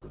No,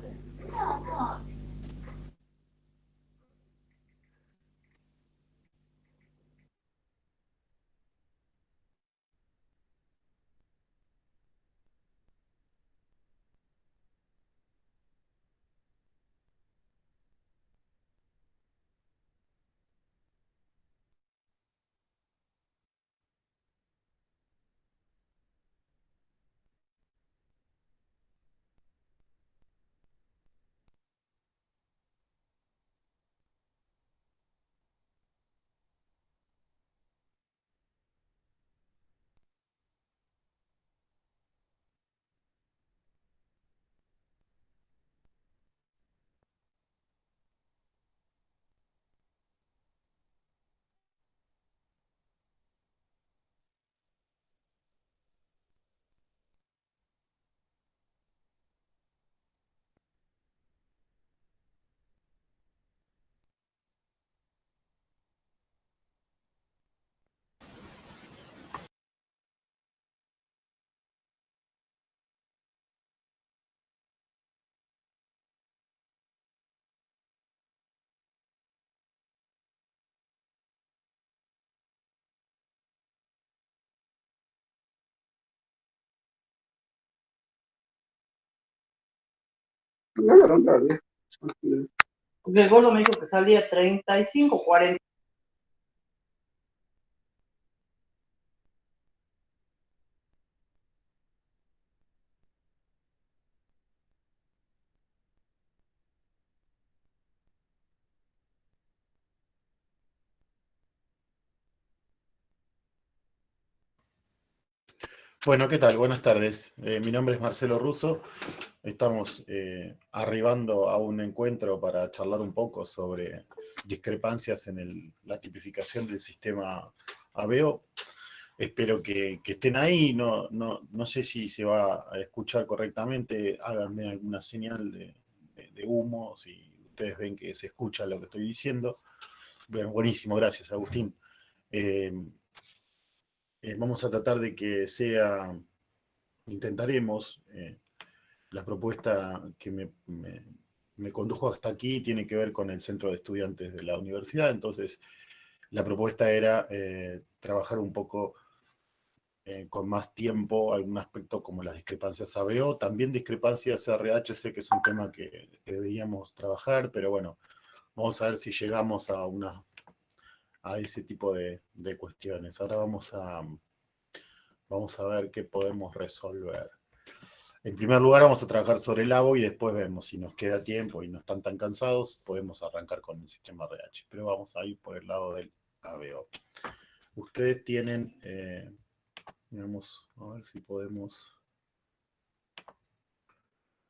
no, no, no. Porque el gordo me dijo que salía 35, 40. Bueno, ¿qué tal? Buenas tardes. Mi nombre es Marcelo Russo. Estamos arribando a un encuentro para charlar un poco sobre discrepancias en la tipificación del sistema ABEO. Espero que estén ahí. No sé si se va a escuchar correctamente. Háganme alguna señal de humo si ustedes ven que se escucha lo que estoy diciendo. Bueno, buenísimo, gracias, Agustín. Eh, Vamos a tratar de que intentaremos, la propuesta que me condujo hasta aquí tiene que ver con el centro de estudiantes de la universidad. Entonces la propuesta era trabajar un poco con más tiempo algún aspecto como las discrepancias ABO, también discrepancias RH, sé que es un tema que deberíamos trabajar, pero bueno, vamos a ver si llegamos a ese tipo de cuestiones. Ahora vamos a ver qué podemos resolver. En primer lugar, vamos a trabajar sobre el ABO y después vemos si nos queda tiempo y no están tan cansados, podemos arrancar con el sistema RH. Pero vamos a ir por el lado del ABO. Ustedes tienen, digamos, a ver si podemos,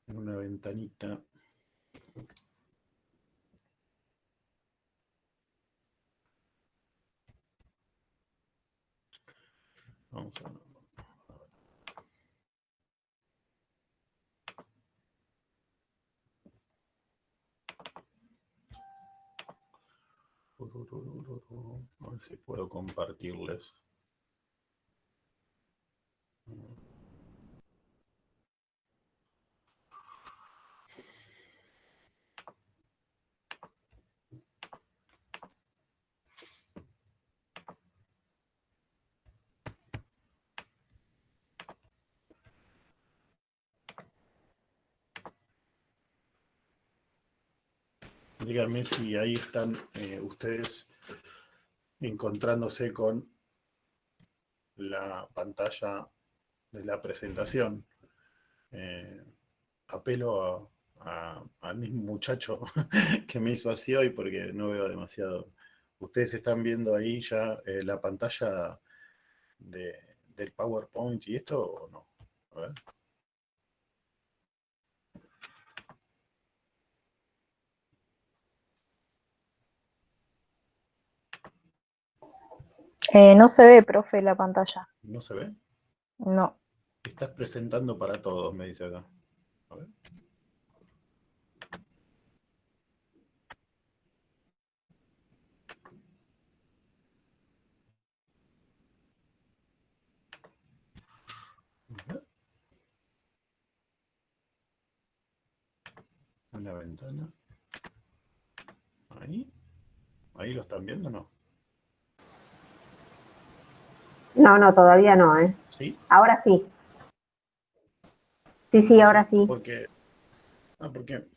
en una ventanita. Vamos a ver. A ver si puedo compartirles. Díganme si ahí están ustedes encontrándose con la pantalla de la presentación. Eh, Apelo al mismo muchacho que me hizo así hoy porque no veo demasiado. Ustedes están viendo ahí ya la pantalla del PowerPoint y esto o no. A ver. No se ve, profe, la pantalla. ¿No se ve? No. Estás presentando para todos, me dice acá. A ver. una ventana. Ahí. ¿Ahí lo están viendo o no? No, todavía no, ¿eh? ¿Sí? Ahora sí. Sí, ahora sí. Porque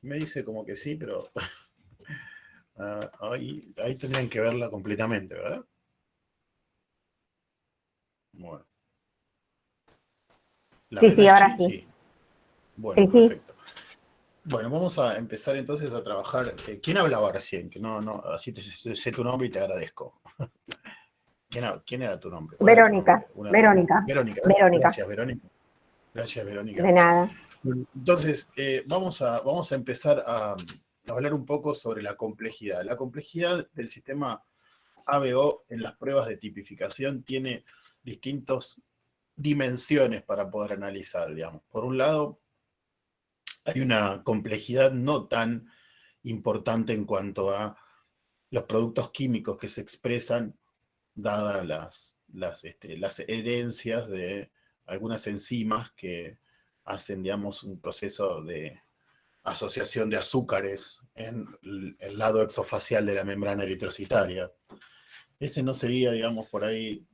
me dice como que sí, pero ahí tendrían que verla completamente, ¿verdad? Bueno. ¿La ven Sí, ahora allí? sí. Sí. Bueno, Sí. perfecto. Bueno, vamos a empezar entonces a trabajar. ¿Quién hablaba recién? Que no, así sé tu nombre y te agradezco. ¿Quién era tu nombre? ¿Cuál era tu Verónica. nombre? Verónica. Verónica. Verónica. Gracias, Verónica. Gracias, Verónica. De nada. Entonces, vamos a empezar a hablar un poco sobre la complejidad. La complejidad del sistema ABO en las pruebas de tipificación tiene distintas dimensiones para poder analizar, digamos. Por un lado, hay una complejidad no tan importante en cuanto a los productos químicos que se expresan, dadas las herencias de algunas enzimas que hacen, digamos, un proceso de asociación de azúcares en el lado exofacial de la membrana eritrocitaria. Ese no sería, digamos, por ahí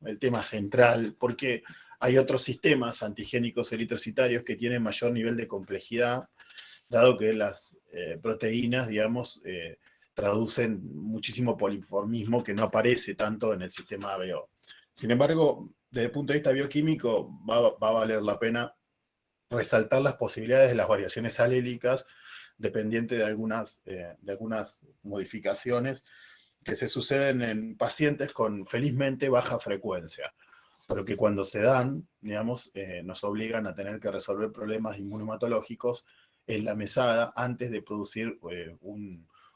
el tema central, porque hay otros sistemas antigénicos eritrocitarios que tienen mayor nivel de complejidad, dado que las proteínas, digamos, traducen muchísimo polimorfismo que no aparece tanto en el sistema ABO. Sin embargo, desde el punto de vista bioquímico, va a valer la pena resaltar las posibilidades de las variaciones alélicas dependientes de algunas modificaciones que se suceden en pacientes con felizmente baja frecuencia, pero que cuando se dan, digamos, nos obligan a tener que resolver problemas inmunohematológicos en la mesada antes de producir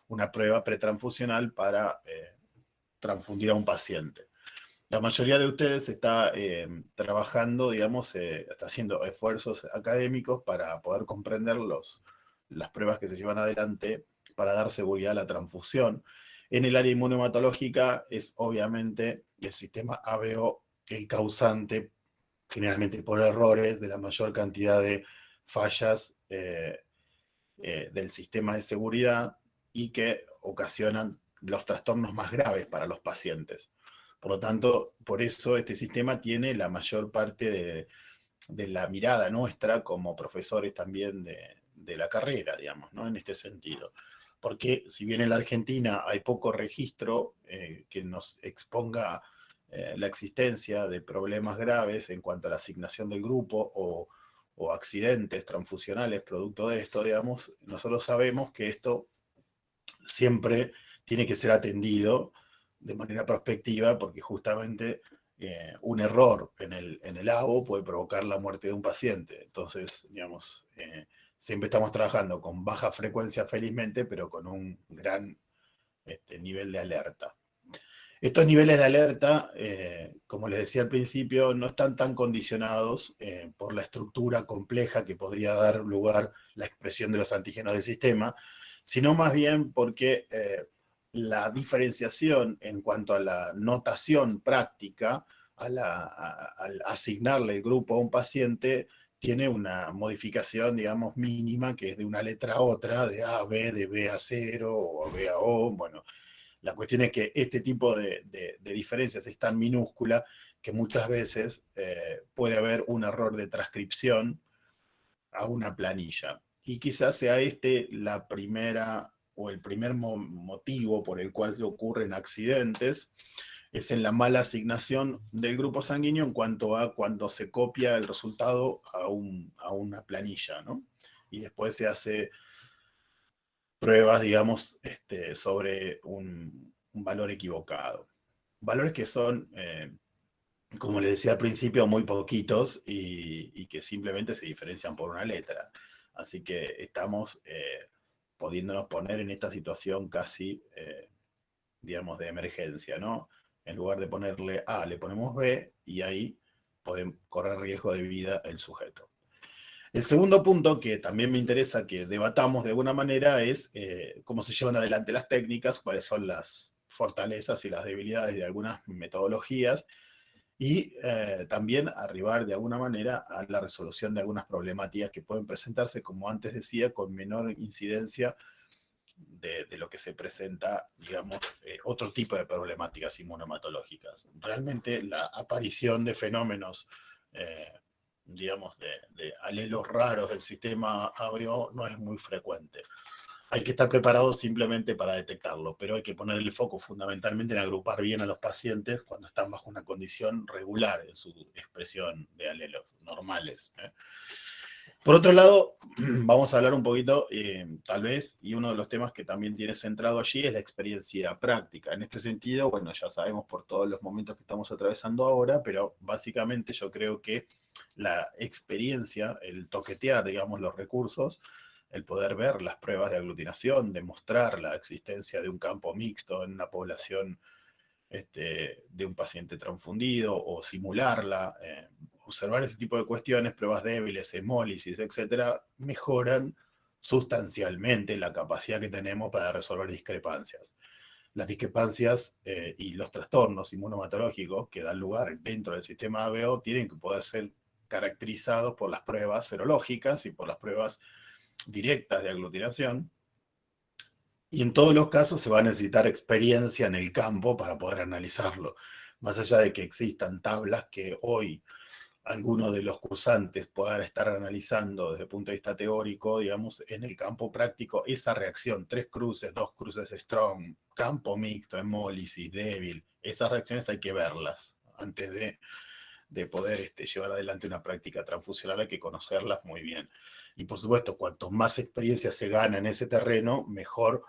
una prueba pretransfusional para transfundir a un paciente. La mayoría de ustedes está trabajando, digamos, está haciendo esfuerzos académicos para poder comprender las pruebas que se llevan adelante para dar seguridad a la transfusión. En el área inmunohematológica es obviamente el sistema ABO el causante, generalmente por errores, de la mayor cantidad de fallas del sistema de seguridad y que ocasionan los trastornos más graves para los pacientes. Por lo tanto, por eso este sistema tiene la mayor parte de la mirada nuestra como profesores también de la carrera, digamos, ¿no? En este sentido. Porque si bien en la Argentina hay poco registro que nos exponga la existencia de problemas graves en cuanto a la asignación del grupo o accidentes transfusionales producto de esto, digamos, nosotros sabemos que esto siempre tiene que ser atendido de manera prospectiva porque justamente un error en el ABO puede provocar la muerte de un paciente. Entonces, digamos, siempre estamos trabajando con baja frecuencia felizmente, pero con un gran nivel de alerta. Estos niveles de alerta, como les decía al principio, no están tan condicionados por la estructura compleja que podría dar lugar la expresión de los antígenos del sistema, sino más bien porque la diferenciación en cuanto a la notación práctica, al asignarle el grupo a un paciente, tiene una modificación, digamos, mínima, que es de una letra a otra, de A a B, de B a 0 o a B a O, bueno. La cuestión es que este tipo de diferencias es tan minúscula que muchas veces puede haber un error de transcripción a una planilla. Y quizás sea la primera o el primer motivo por el cual ocurren accidentes, es en la mala asignación del grupo sanguíneo en cuanto a cuando se copia el resultado a una planilla, ¿no? Y después se hace pruebas, digamos, sobre un valor equivocado. Valores que son, como les decía al principio, muy poquitos y que simplemente se diferencian por una letra. Así que estamos pudiéndonos poner en esta situación casi, digamos, de emergencia, ¿no? En lugar de ponerle A, le ponemos B y ahí puede correr riesgo de vida el sujeto. El segundo punto que también me interesa que debatamos de alguna manera es cómo se llevan adelante las técnicas, cuáles son las fortalezas y las debilidades de algunas metodologías y también arribar de alguna manera a la resolución de algunas problemáticas que pueden presentarse, como antes decía, con menor incidencia de lo que se presenta, digamos, otro tipo de problemáticas inmunohematológicas. Realmente la aparición de fenómenos, digamos, de alelos raros del sistema ABO no es muy frecuente. Hay que estar preparados simplemente para detectarlo, pero hay que poner el foco fundamentalmente en agrupar bien a los pacientes cuando están bajo una condición regular en su expresión de alelos normales. Por otro lado, vamos a hablar un poquito, tal vez, y uno de los temas que también tiene centrado allí es la experiencia práctica. En este sentido, bueno, ya sabemos por todos los momentos que estamos atravesando ahora, pero básicamente yo creo que la experiencia, el toquetear, digamos, los recursos, el poder ver las pruebas de aglutinación, demostrar la existencia de un campo mixto en una población de un paciente transfundido o simularla, observar ese tipo de cuestiones, pruebas débiles, hemólisis, etcétera, mejoran sustancialmente la capacidad que tenemos para resolver discrepancias. Las discrepancias y los trastornos inmunomatológicos que dan lugar dentro del sistema ABO tienen que poder ser caracterizados por las pruebas serológicas y por las pruebas directas de aglutinación, y en todos los casos se va a necesitar experiencia en el campo para poder analizarlo. Más allá de que existan tablas que hoy algunos de los cursantes puedan estar analizando desde el punto de vista teórico, digamos, en el campo práctico, esa reacción, 3 cruces, 2 cruces strong, campo mixto, hemólisis, débil, esas reacciones hay que verlas antes de poder llevar adelante una práctica transfusional, hay que conocerlas muy bien. Y por supuesto, cuanto más experiencia se gana en ese terreno, mejor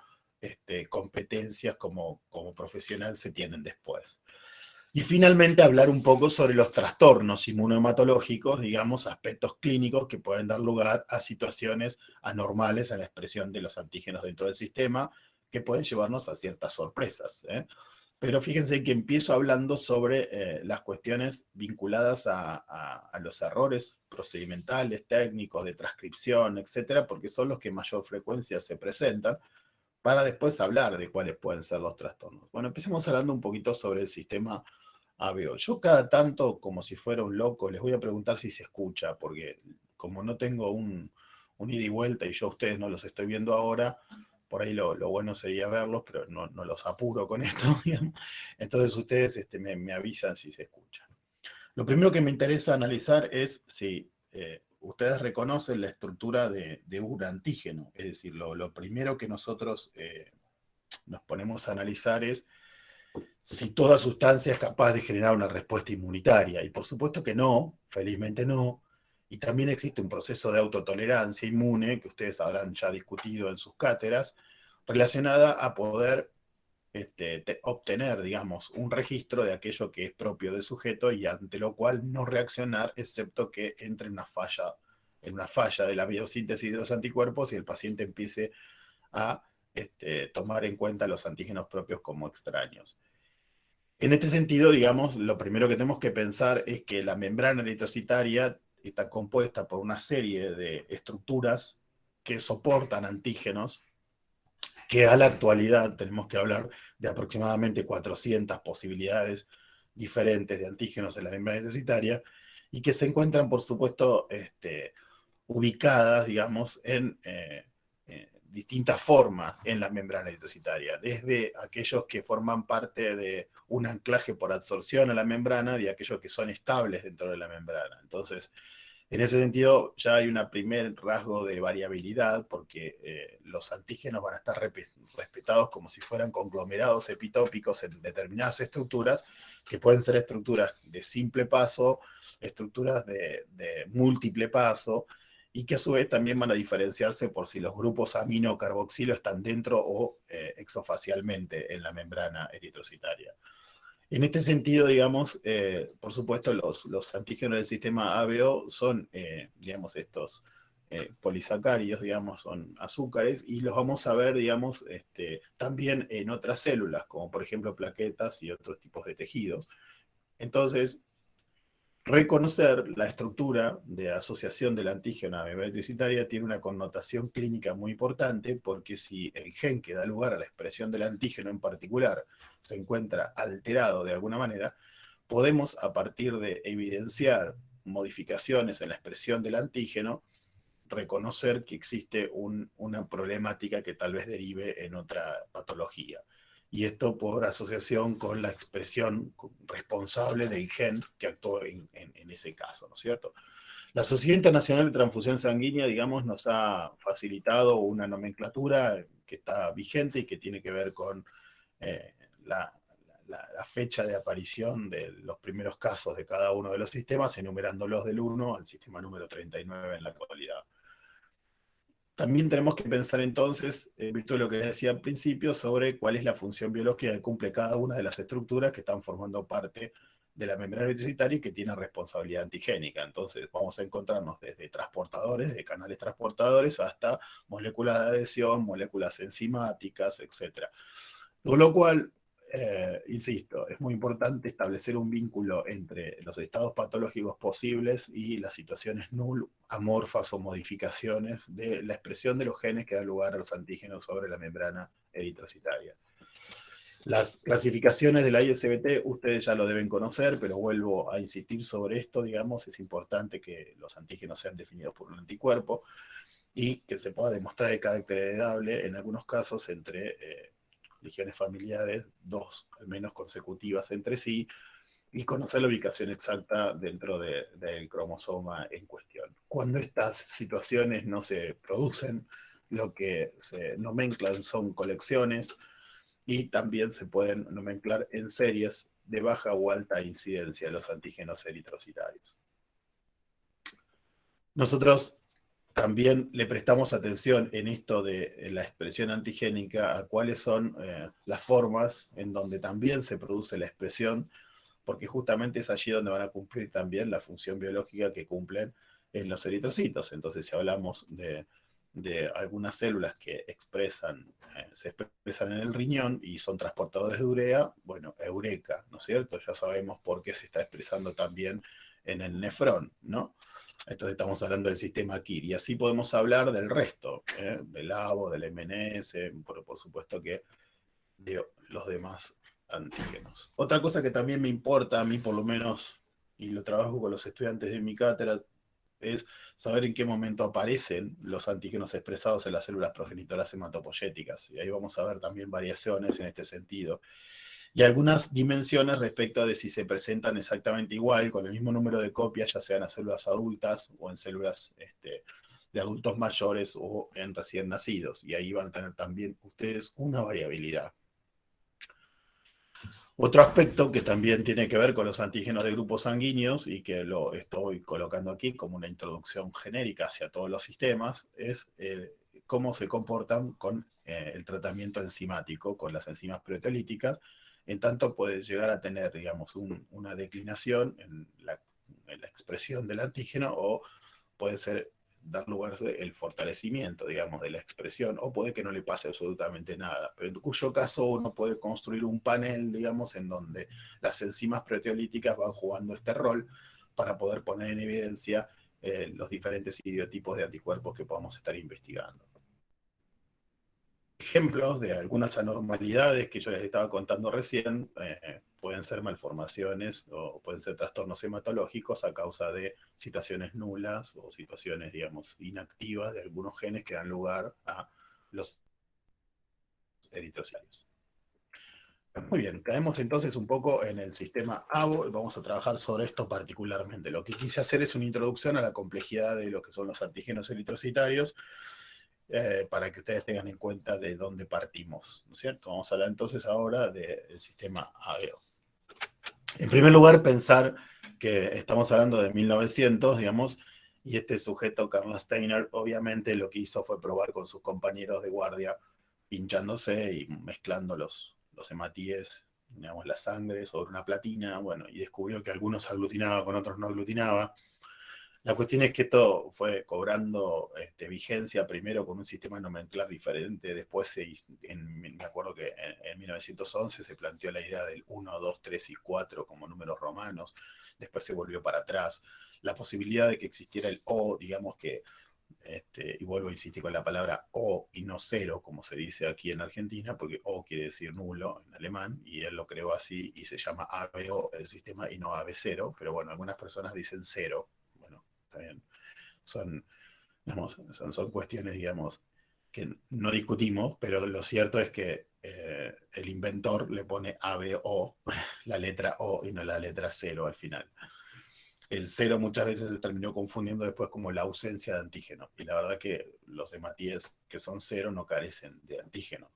competencias como profesional se tienen después. Y finalmente hablar un poco sobre los trastornos inmunohematológicos, digamos, aspectos clínicos que pueden dar lugar a situaciones anormales en la expresión de los antígenos dentro del sistema, que pueden llevarnos a ciertas sorpresas. Pero fíjense que empiezo hablando sobre las cuestiones vinculadas a los errores procedimentales, técnicos, de transcripción, etcétera, porque son los que mayor frecuencia se presentan, para después hablar de cuáles pueden ser los trastornos. Bueno, empecemos hablando un poquito sobre el sistema ABO. Yo cada tanto, como si fuera un loco, les voy a preguntar si se escucha, porque como no tengo un ida y vuelta y yo a ustedes no los estoy viendo ahora, por ahí lo bueno sería verlos, pero no los apuro con esto, digamos. Entonces ustedes me avisan si se escucha. Lo primero que me interesa analizar es si ustedes reconocen la estructura de un antígeno. Es decir, lo primero que nosotros nos ponemos a analizar es si toda sustancia es capaz de generar una respuesta inmunitaria. Y por supuesto que no, felizmente no. Y también existe un proceso de autotolerancia inmune, que ustedes habrán ya discutido en sus cátedras, relacionada a poder obtener, digamos, un registro de aquello que es propio del sujeto y ante lo cual no reaccionar, excepto que entre en una falla de la biosíntesis de los anticuerpos y el paciente empiece a tomar en cuenta los antígenos propios como extraños. En este sentido, digamos, lo primero que tenemos que pensar es que la membrana eritrocitaria está compuesta por una serie de estructuras que soportan antígenos, que a la actualidad tenemos que hablar de aproximadamente 400 posibilidades diferentes de antígenos en la membrana eritrocitaria, y que se encuentran, por supuesto, ubicadas, digamos, en distintas formas en la membrana eritrocitaria, desde aquellos que forman parte de un anclaje por absorción a la membrana y aquellos que son estables dentro de la membrana. Entonces, en ese sentido, ya hay un primer rasgo de variabilidad, porque los antígenos van a estar respetados como si fueran conglomerados epitópicos en determinadas estructuras, que pueden ser estructuras de simple paso, estructuras de múltiple paso, y que a su vez también van a diferenciarse por si los grupos amino o carboxilo están dentro o exofacialmente en la membrana eritrocitaria. En este sentido, digamos, por supuesto, los antígenos del sistema ABO son, digamos, estos polisacáridos, digamos, son azúcares, y los vamos a ver, digamos, también en otras células, como por ejemplo plaquetas y otros tipos de tejidos. Entonces, reconocer la estructura de asociación del antígeno a la membrana eritrocitaria tiene una connotación clínica muy importante, porque si el gen que da lugar a la expresión del antígeno en particular se encuentra alterado de alguna manera, podemos, a partir de evidenciar modificaciones en la expresión del antígeno, reconocer que existe una problemática que tal vez derive en otra patología. Y esto por asociación con la expresión responsable del gen que actuó en ese caso, ¿no es cierto? La Sociedad Internacional de Transfusión Sanguínea, digamos, nos ha facilitado una nomenclatura que está vigente y que tiene que ver con la fecha de aparición de los primeros casos de cada uno de los sistemas, enumerándolos del 1 al sistema número 39 en la actualidad. También tenemos que pensar entonces, en virtud de lo que les decía al principio, sobre cuál es la función biológica que cumple cada una de las estructuras que están formando parte de la membrana eritrocitaria y que tienen responsabilidad antigénica. Entonces vamos a encontrarnos desde transportadores, de canales transportadores, hasta moléculas de adhesión, moléculas enzimáticas, etc. Con lo cual, insisto, es muy importante establecer un vínculo entre los estados patológicos posibles y las situaciones null, amorfas o modificaciones de la expresión de los genes que dan lugar a los antígenos sobre la membrana eritrocitaria. Las clasificaciones de la ISBT ustedes ya lo deben conocer, pero vuelvo a insistir sobre esto, digamos, es importante que los antígenos sean definidos por un anticuerpo y que se pueda demostrar el carácter heredable en algunos casos entre legiones familiares, 2 al menos consecutivas entre sí, y conocer la ubicación exacta dentro del cromosoma en cuestión. Cuando estas situaciones no se producen, lo que se nomenclan son colecciones, y también se pueden nomenclar en series de baja o alta incidencia los antígenos eritrocitarios. Nosotros también le prestamos atención en esto de la expresión antigénica a cuáles son las formas en donde también se produce la expresión, porque justamente es allí donde van a cumplir también la función biológica que cumplen en los eritrocitos. Entonces, si hablamos de algunas células que se expresan en el riñón y son transportadores de urea, bueno, eureka, ¿no es cierto? Ya sabemos por qué se está expresando también en el nefrón, ¿no? Entonces estamos hablando del sistema KIR, y así podemos hablar del resto, del ABO, del MNS, por supuesto que de los demás antígenos. Otra cosa que también me importa a mí, por lo menos, y lo trabajo con los estudiantes de mi cátedra, es saber en qué momento aparecen los antígenos expresados en las células progenitoras hematopoyéticas. Y ahí vamos a ver también variaciones en este sentido. Y algunas dimensiones respecto de si se presentan exactamente igual, con el mismo número de copias, ya sean en células adultas o en células de adultos mayores o en recién nacidos. Y ahí van a tener también ustedes una variabilidad. Otro aspecto que también tiene que ver con los antígenos de grupos sanguíneos, y que lo estoy colocando aquí como una introducción genérica hacia todos los sistemas, es cómo se comportan con el tratamiento enzimático, con las enzimas proteolíticas. En tanto puede llegar a tener, digamos, una declinación en la expresión del antígeno, o puede dar lugar el fortalecimiento, digamos, de la expresión, o puede que no le pase absolutamente nada, pero en cuyo caso uno puede construir un panel, digamos, en donde las enzimas proteolíticas van jugando este rol para poder poner en evidencia los diferentes idiotipos de anticuerpos que podamos estar investigando. Ejemplos de algunas anormalidades que yo les estaba contando recién pueden ser malformaciones o pueden ser trastornos hematológicos a causa de situaciones nulas o situaciones, digamos, inactivas de algunos genes que dan lugar a los eritrocitos. Muy bien, caemos entonces un poco en el sistema ABO y vamos a trabajar sobre esto particularmente. Lo que quise hacer es una introducción a la complejidad de lo que son los antígenos eritrocitarios, para que ustedes tengan en cuenta de dónde partimos, ¿no es cierto? Vamos a hablar entonces ahora del sistema ABO. En primer lugar, pensar que estamos hablando de 1900, digamos, y este sujeto, Karl Steiner, obviamente lo que hizo fue probar con sus compañeros de guardia, pinchándose y mezclando los hematíes, digamos, la sangre sobre una platina, bueno, y descubrió que algunos aglutinaba con otros no aglutinaba. La cuestión es que esto fue cobrando vigencia primero con un sistema nomenclar diferente, después me acuerdo que en 1911 se planteó la idea del 1, 2, 3 y 4 como números romanos, después se volvió para atrás. La posibilidad de que existiera el O, digamos que y vuelvo a insistir con la palabra O y no cero, como se dice aquí en Argentina, porque O quiere decir nulo en alemán, y él lo creó así y se llama ABO el sistema y no AB0, pero bueno, algunas personas dicen cero. Bueno, también son, digamos, son cuestiones, digamos, que no discutimos, pero lo cierto es que el inventor le pone ABO, la letra O y no la letra cero al final. El cero muchas veces se terminó confundiendo después como la ausencia de antígenos. Y la verdad que los hematíes que son cero no carecen de antígenos.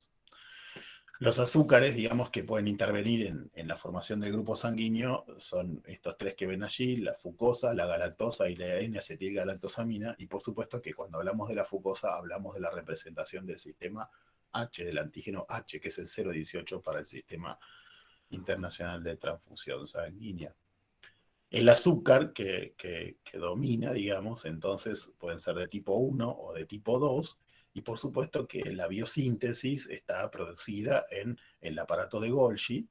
Los azúcares, digamos, que pueden intervenir en la formación del grupo sanguíneo son estos tres que ven allí: la fucosa, la galactosa y la N-acetilgalactosamina. Y por supuesto que cuando hablamos de la fucosa hablamos de la representación del sistema H, del antígeno H, que es el 018 para el Sistema Internacional de Transfusión Sanguínea. El azúcar que domina, digamos, entonces pueden ser de tipo 1 o de tipo 2, y por supuesto que la biosíntesis está producida en el aparato de Golgi.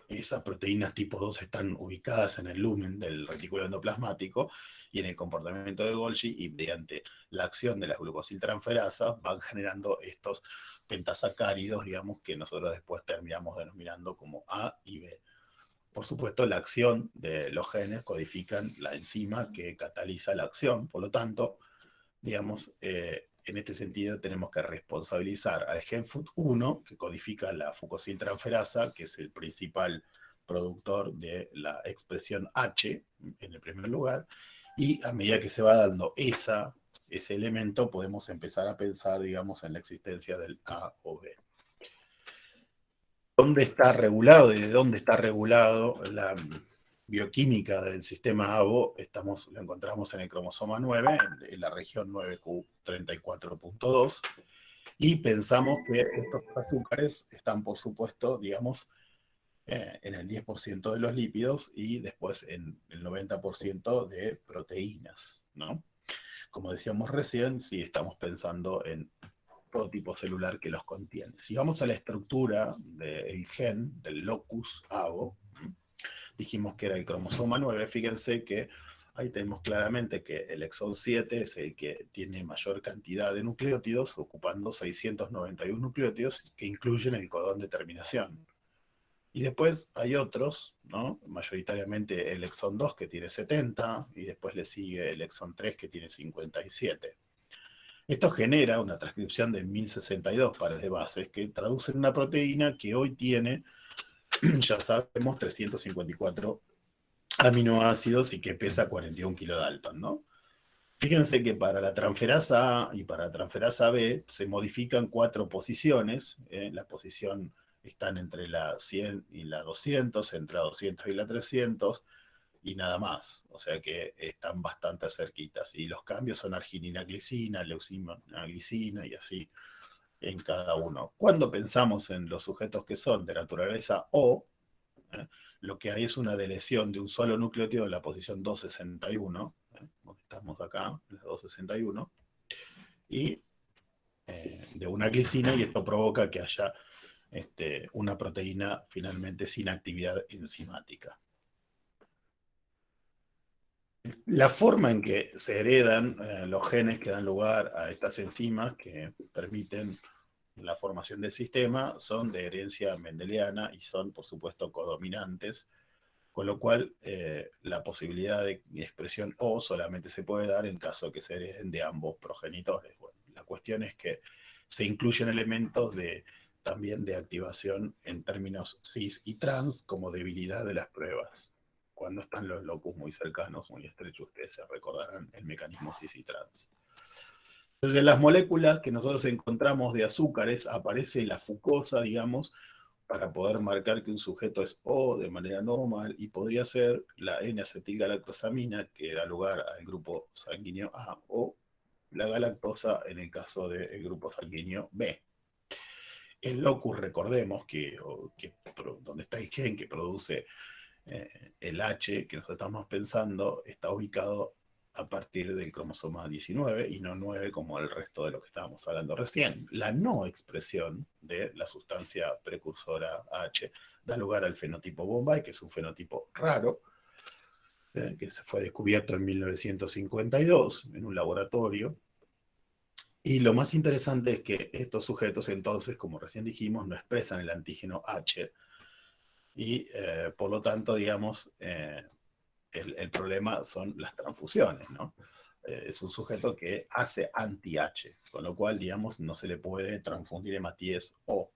Esas proteínas tipo 2 están ubicadas en el lumen del retículo endoplasmático y en el comportamiento de Golgi, y mediante la acción de las glucosiltransferasas van generando estos pentasacáridos, digamos, que nosotros después terminamos denominando como A y B. Por supuesto, la acción de los genes codifican la enzima que cataliza la acción. Por lo tanto, digamos, en este sentido tenemos que responsabilizar al gen FUT1, que codifica la fucosiltransferasa, que es el principal productor de la expresión H, en el primer lugar, y a medida que se va dando ese elemento, podemos empezar a pensar, digamos, en la existencia del A o B. ¿Dónde está regulado y de dónde está regulado la bioquímica del sistema ABO? Lo encontramos en el cromosoma 9, en la región 9q34.2, y pensamos que estos azúcares están, por supuesto, digamos, en el 10% de los lípidos y después en el 90% de proteínas, ¿no? Como decíamos recién, sí estamos pensando en todo tipo celular que los contiene. Si vamos a la estructura del gen, del locus ABO, dijimos que era el cromosoma 9, fíjense que ahí tenemos claramente que el exón 7 es el que tiene mayor cantidad de nucleótidos, ocupando 691 nucleótidos, que incluyen el codón de terminación. Y después hay otros, ¿no? Mayoritariamente el exón 2, que tiene 70, y después le sigue el exón 3, que tiene 57. Esto genera una transcripción de 1062 pares de bases que traducen una proteína que hoy tiene, ya sabemos, 354 aminoácidos y que pesa 41 kilodalton, ¿no? Fíjense que para la transferasa A y para la transferasa B se modifican 4 posiciones. La posición están entre la 100 y la 200, entre la 200 y la 300, y nada más. O sea que están bastante cerquitas. Y los cambios son arginina-glicina, leucina-glicina y así en cada uno. Cuando pensamos en los sujetos que son de naturaleza O, lo que hay es una deleción de un solo nucleótido en la posición 261, donde estamos acá, en la 261, y de una glicina, y esto provoca que haya una proteína finalmente sin actividad enzimática. La forma en que se heredan los genes que dan lugar a estas enzimas que permiten la formación del sistema son de herencia mendeliana y son, por supuesto, codominantes, con lo cual la posibilidad de expresión O solamente se puede dar en caso de que se hereden de ambos progenitores. Bueno, la cuestión es que se incluyen elementos también de activación en términos cis y trans como debilidad de las pruebas. Cuando están los locus muy cercanos, muy estrechos, ustedes se recordarán el mecanismo cis y trans. Entonces, en las moléculas que nosotros encontramos de azúcares aparece la fucosa, digamos, para poder marcar que un sujeto es O de manera normal, y podría ser la N-acetilgalactosamina, que da lugar al grupo sanguíneo A, o la galactosa en el caso del grupo sanguíneo B. El locus, recordemos donde está el gen que produce el H que nosotros estamos pensando, está ubicado a partir del cromosoma 19 y no 9 como el resto de lo que estábamos hablando recién. La no expresión de la sustancia precursora H da lugar al fenotipo Bombay, que es un fenotipo raro, que se fue descubierto en 1952 en un laboratorio. Y lo más interesante es que estos sujetos entonces, como recién dijimos, no expresan el antígeno H y por lo tanto, digamos, el problema son las transfusiones, ¿no? Es un sujeto que hace anti-H, con lo cual, digamos, no se le puede transfundir hematíes O.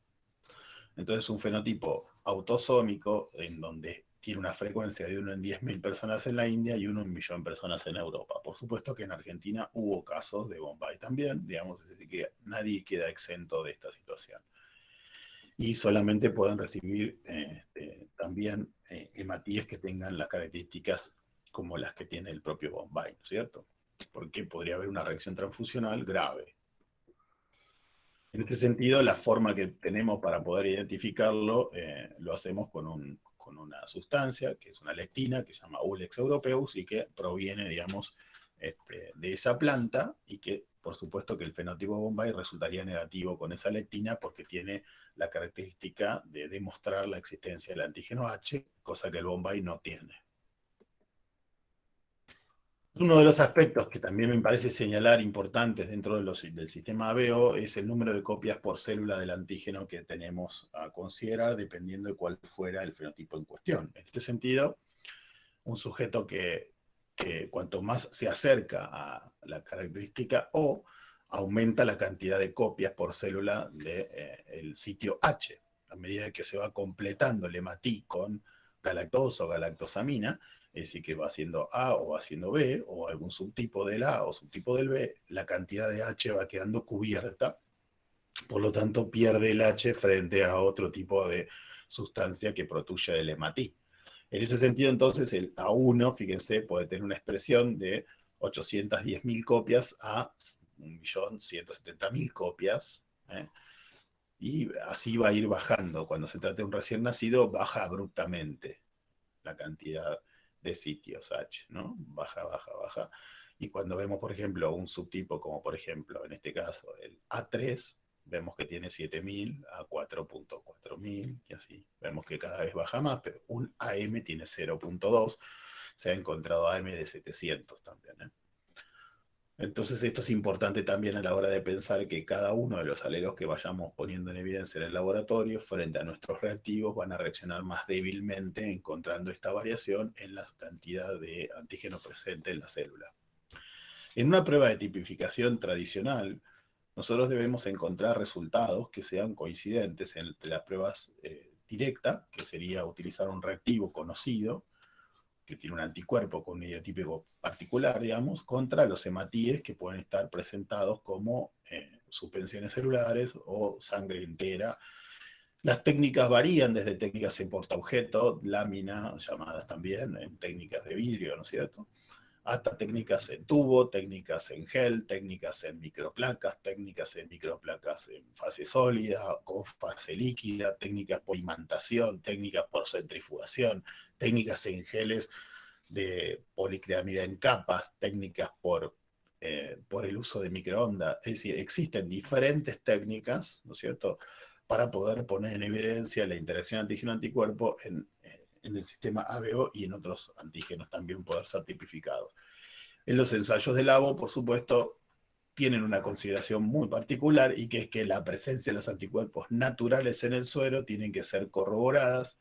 Entonces, un fenotipo autosómico en donde tiene una frecuencia de 1 en 10.000 personas en la India y 1 en 1.000.000 de personas en Europa. Por supuesto que en Argentina hubo casos de Bombay también, digamos, es decir, que nadie queda exento de esta situación. Y solamente pueden recibir también hematíes que tengan las características como las que tiene el propio Bombay, ¿no es cierto? Porque podría haber una reacción transfusional grave. En este sentido, la forma que tenemos para poder identificarlo lo hacemos con una sustancia, que es una lectina, que se llama Ulex europeus, y que proviene, digamos, de esa planta, y que, por supuesto, que el fenotipo Bombay resultaría negativo con esa lectina, porque tiene la característica de demostrar la existencia del antígeno H, cosa que el Bombay no tiene. Uno de los aspectos que también me parece señalar importantes dentro del sistema ABO es el número de copias por célula del antígeno que tenemos a considerar dependiendo de cuál fuera el fenotipo en cuestión. En este sentido, un sujeto que cuanto más se acerca a la característica O, aumenta la cantidad de copias por célula del sitio H. A medida que se va completando el hematí con galactosa o galactosamina, es decir, que va haciendo A o va haciendo B, o algún subtipo del A o subtipo del B, la cantidad de H va quedando cubierta, por lo tanto pierde el H frente a otro tipo de sustancia que protruye del hematí. En ese sentido, entonces, el A1, fíjense, puede tener una expresión de 810.000 copias a 1.170.000 copias, ¿eh? Y así va a ir bajando. Cuando se trata de un recién nacido, baja abruptamente la cantidad de sitios H, ¿no? Baja, baja, baja. Y cuando vemos, por ejemplo, un subtipo como, por ejemplo, en este caso, el A3, vemos que tiene 7.000 a 4.4.000 y así. Vemos que cada vez baja más, pero un AM tiene 0.2. Se ha encontrado AM de 700 también, ¿eh? Entonces esto es importante también a la hora de pensar que cada uno de los alelos que vayamos poniendo en evidencia en el laboratorio frente a nuestros reactivos van a reaccionar más débilmente encontrando esta variación en la cantidad de antígeno presente en la célula. En una prueba de tipificación tradicional, nosotros debemos encontrar resultados que sean coincidentes entre las pruebas directas, que sería utilizar un reactivo conocido, que tiene un anticuerpo con un idiotípico particular, digamos, contra los hematíes que pueden estar presentados como suspensiones celulares o sangre entera. Las técnicas varían desde técnicas en portaobjeto, lámina, llamadas también en técnicas de vidrio, ¿no es cierto?, hasta técnicas en tubo, técnicas en gel, técnicas en microplacas en fase sólida, con fase líquida, técnicas por imantación, técnicas por centrifugación, técnicas en geles de policreamida en capas, técnicas por el uso de microondas. Es decir, existen diferentes técnicas, ¿no es cierto?, para poder poner en evidencia la interacción antígeno-anticuerpo en el sistema ABO y en otros antígenos también poder ser tipificados. En los ensayos de Labo, por supuesto, tienen una consideración muy particular y que es que la presencia de los anticuerpos naturales en el suero tienen que ser corroboradas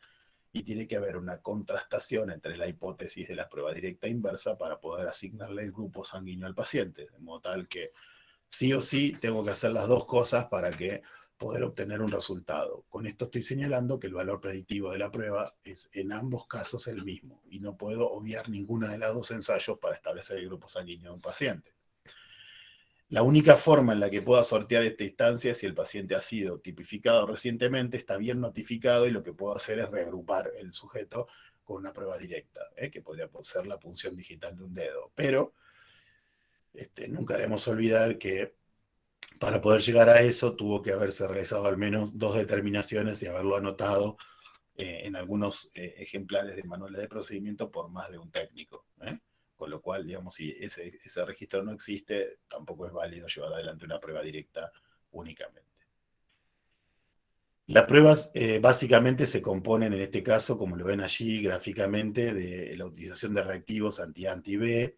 y tiene que haber una contrastación entre la hipótesis de la prueba directa inversa para poder asignarle el grupo sanguíneo al paciente, de modo tal que sí o sí tengo que hacer las dos cosas para que poder obtener un resultado. Con esto estoy señalando que el valor predictivo de la prueba es en ambos casos el mismo y no puedo obviar ninguna de las dos ensayos para establecer el grupo sanguíneo de un paciente. La única forma en la que pueda sortear esta instancia es si el paciente ha sido tipificado recientemente, está bien notificado y lo que puedo hacer es reagrupar el sujeto con una prueba directa, que podría ser la punción digital de un dedo. Pero nunca debemos olvidar que para poder llegar a eso tuvo que haberse realizado al menos dos determinaciones y haberlo anotado en algunos ejemplares de manuales de procedimiento por más de un técnico. Con lo cual, digamos, si ese registro no existe, tampoco es válido llevar adelante una prueba directa únicamente. Las pruebas básicamente se componen en este caso, como lo ven allí gráficamente, de la utilización de reactivos anti-B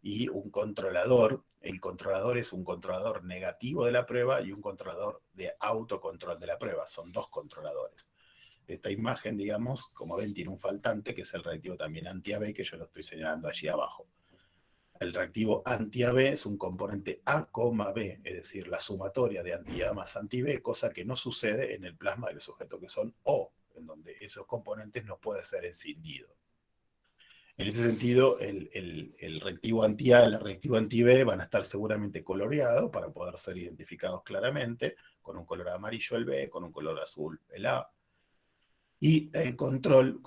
y un controlador. El controlador es un controlador negativo de la prueba y un controlador de autocontrol de la prueba. Son dos controladores. Esta imagen, digamos, como ven, tiene un faltante, que es el reactivo también anti-AB, que yo lo estoy señalando allí abajo. El reactivo anti-AB es un componente A, B, es decir, la sumatoria de anti-A más anti-B, cosa que no sucede en el plasma del sujeto, que son O, en donde esos componentes no pueden ser escindidos. En este sentido, el reactivo anti-A y el reactivo anti-B van a estar seguramente coloreados para poder ser identificados claramente, con un color amarillo el B, con un color azul el A. Y el control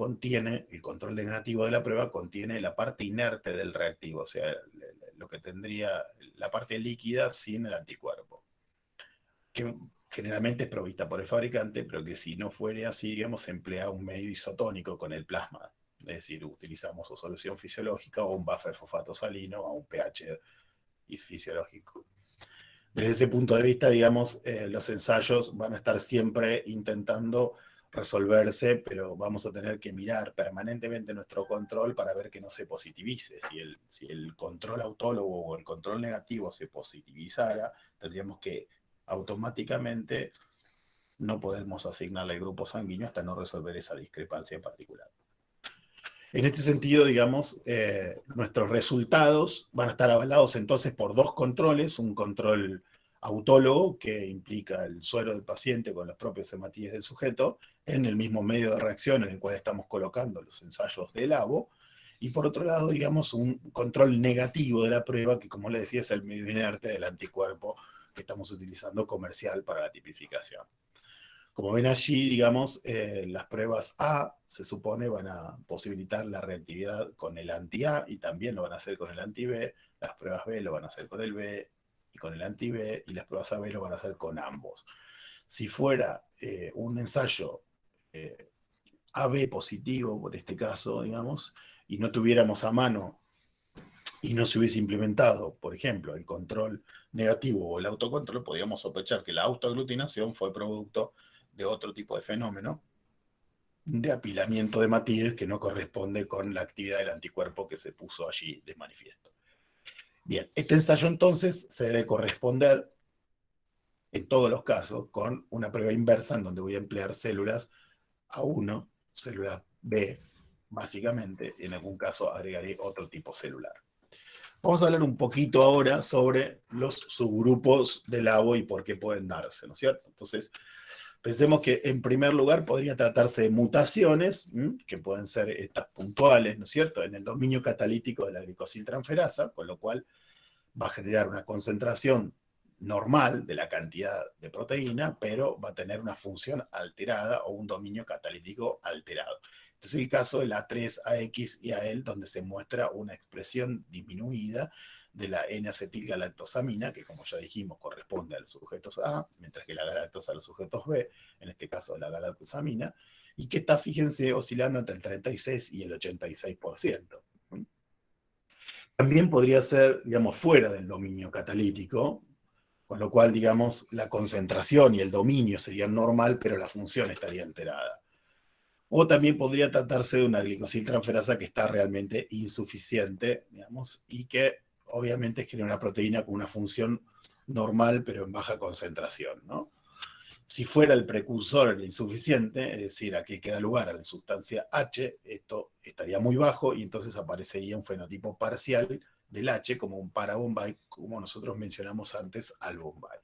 negativo de la prueba contiene la parte inerte del reactivo, o sea, lo que tendría la parte líquida sin el anticuerpo, que generalmente es provista por el fabricante, pero que si no fuera así, digamos, se emplea un medio isotónico con el plasma. Es decir, utilizamos o solución fisiológica o un buffer de fosfato salino a un pH fisiológico. Desde ese punto de vista, digamos, los ensayos van a estar siempre intentando resolverse, pero vamos a tener que mirar permanentemente nuestro control para ver que no se positivice. Si el control autólogo o el control negativo se positivizara, tendríamos que automáticamente no podemos asignarle el grupo sanguíneo hasta no resolver esa discrepancia en particular. En este sentido, digamos, nuestros resultados van a estar avalados entonces por dos controles, un control autólogo, que implica el suero del paciente con los propios hematíes del sujeto, en el mismo medio de reacción en el cual estamos colocando los ensayos de labo, y por otro lado, digamos, un control negativo de la prueba, que como les decía, es el medio inerte del anticuerpo que estamos utilizando comercial para la tipificación. Como ven allí, digamos, las pruebas A, se supone, van a posibilitar la reactividad con el anti-A y también lo van a hacer con el anti-B. Las pruebas B lo van a hacer con el B y con el anti-B, y las pruebas AB lo van a hacer con ambos. Si fuera un ensayo AB positivo, por este caso, digamos, y no tuviéramos a mano y no se hubiese implementado, por ejemplo, el control negativo o el autocontrol, podríamos sospechar que la autoaglutinación fue producto de otro tipo de fenómeno de apilamiento de hematíes que no corresponde con la actividad del anticuerpo que se puso allí de manifiesto. Bien, este ensayo entonces se debe corresponder en todos los casos con una prueba inversa en donde voy a emplear células A1, células B, básicamente, en algún caso agregaré otro tipo celular. Vamos a hablar un poquito ahora sobre los subgrupos del labo y por qué pueden darse, ¿no es cierto? Entonces, pensemos que en primer lugar podría tratarse de mutaciones, que pueden ser estas puntuales, ¿no es cierto?, en el dominio catalítico de la glicosiltransferasa, con lo cual va a generar una concentración normal de la cantidad de proteína, pero va a tener una función alterada o un dominio catalítico alterado. Este es el caso de la 3-AX y AL, donde se muestra una expresión disminuida de la N-acetilgalactosamina, que como ya dijimos corresponde a los sujetos A, mientras que la galactosa a los sujetos B, en este caso la galactosamina, y que está, fíjense, oscilando entre el 36 y el 86%. También podría ser, digamos, fuera del dominio catalítico, con lo cual, digamos, la concentración y el dominio serían normal, pero la función estaría alterada. O también podría tratarse de una glicosiltransferasa que está realmente insuficiente, digamos, y que obviamente es que era una proteína con una función normal, pero en baja concentración, ¿no? Si fuera el precursor insuficiente, es decir, aquel que da lugar a la sustancia H, esto estaría muy bajo y entonces aparecería un fenotipo parcial del H como un para-Bombay, como nosotros mencionamos antes al Bombay.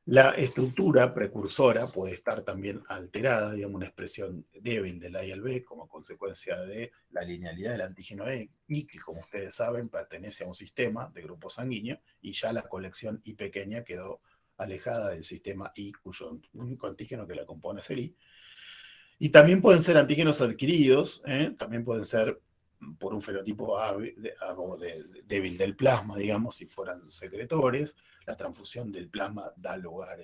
La estructura precursora puede estar también alterada, digamos, una expresión débil del A y el B como consecuencia de la linealidad del antígeno E, y que, como ustedes saben, pertenece a un sistema de grupo sanguíneo, y ya la colección I pequeña quedó alejada del sistema I, cuyo único antígeno que la compone es el I. Y también pueden ser antígenos adquiridos, también pueden ser por un fenotipo débil del plasma, digamos, si fueran secretores. La transfusión del plasma da lugar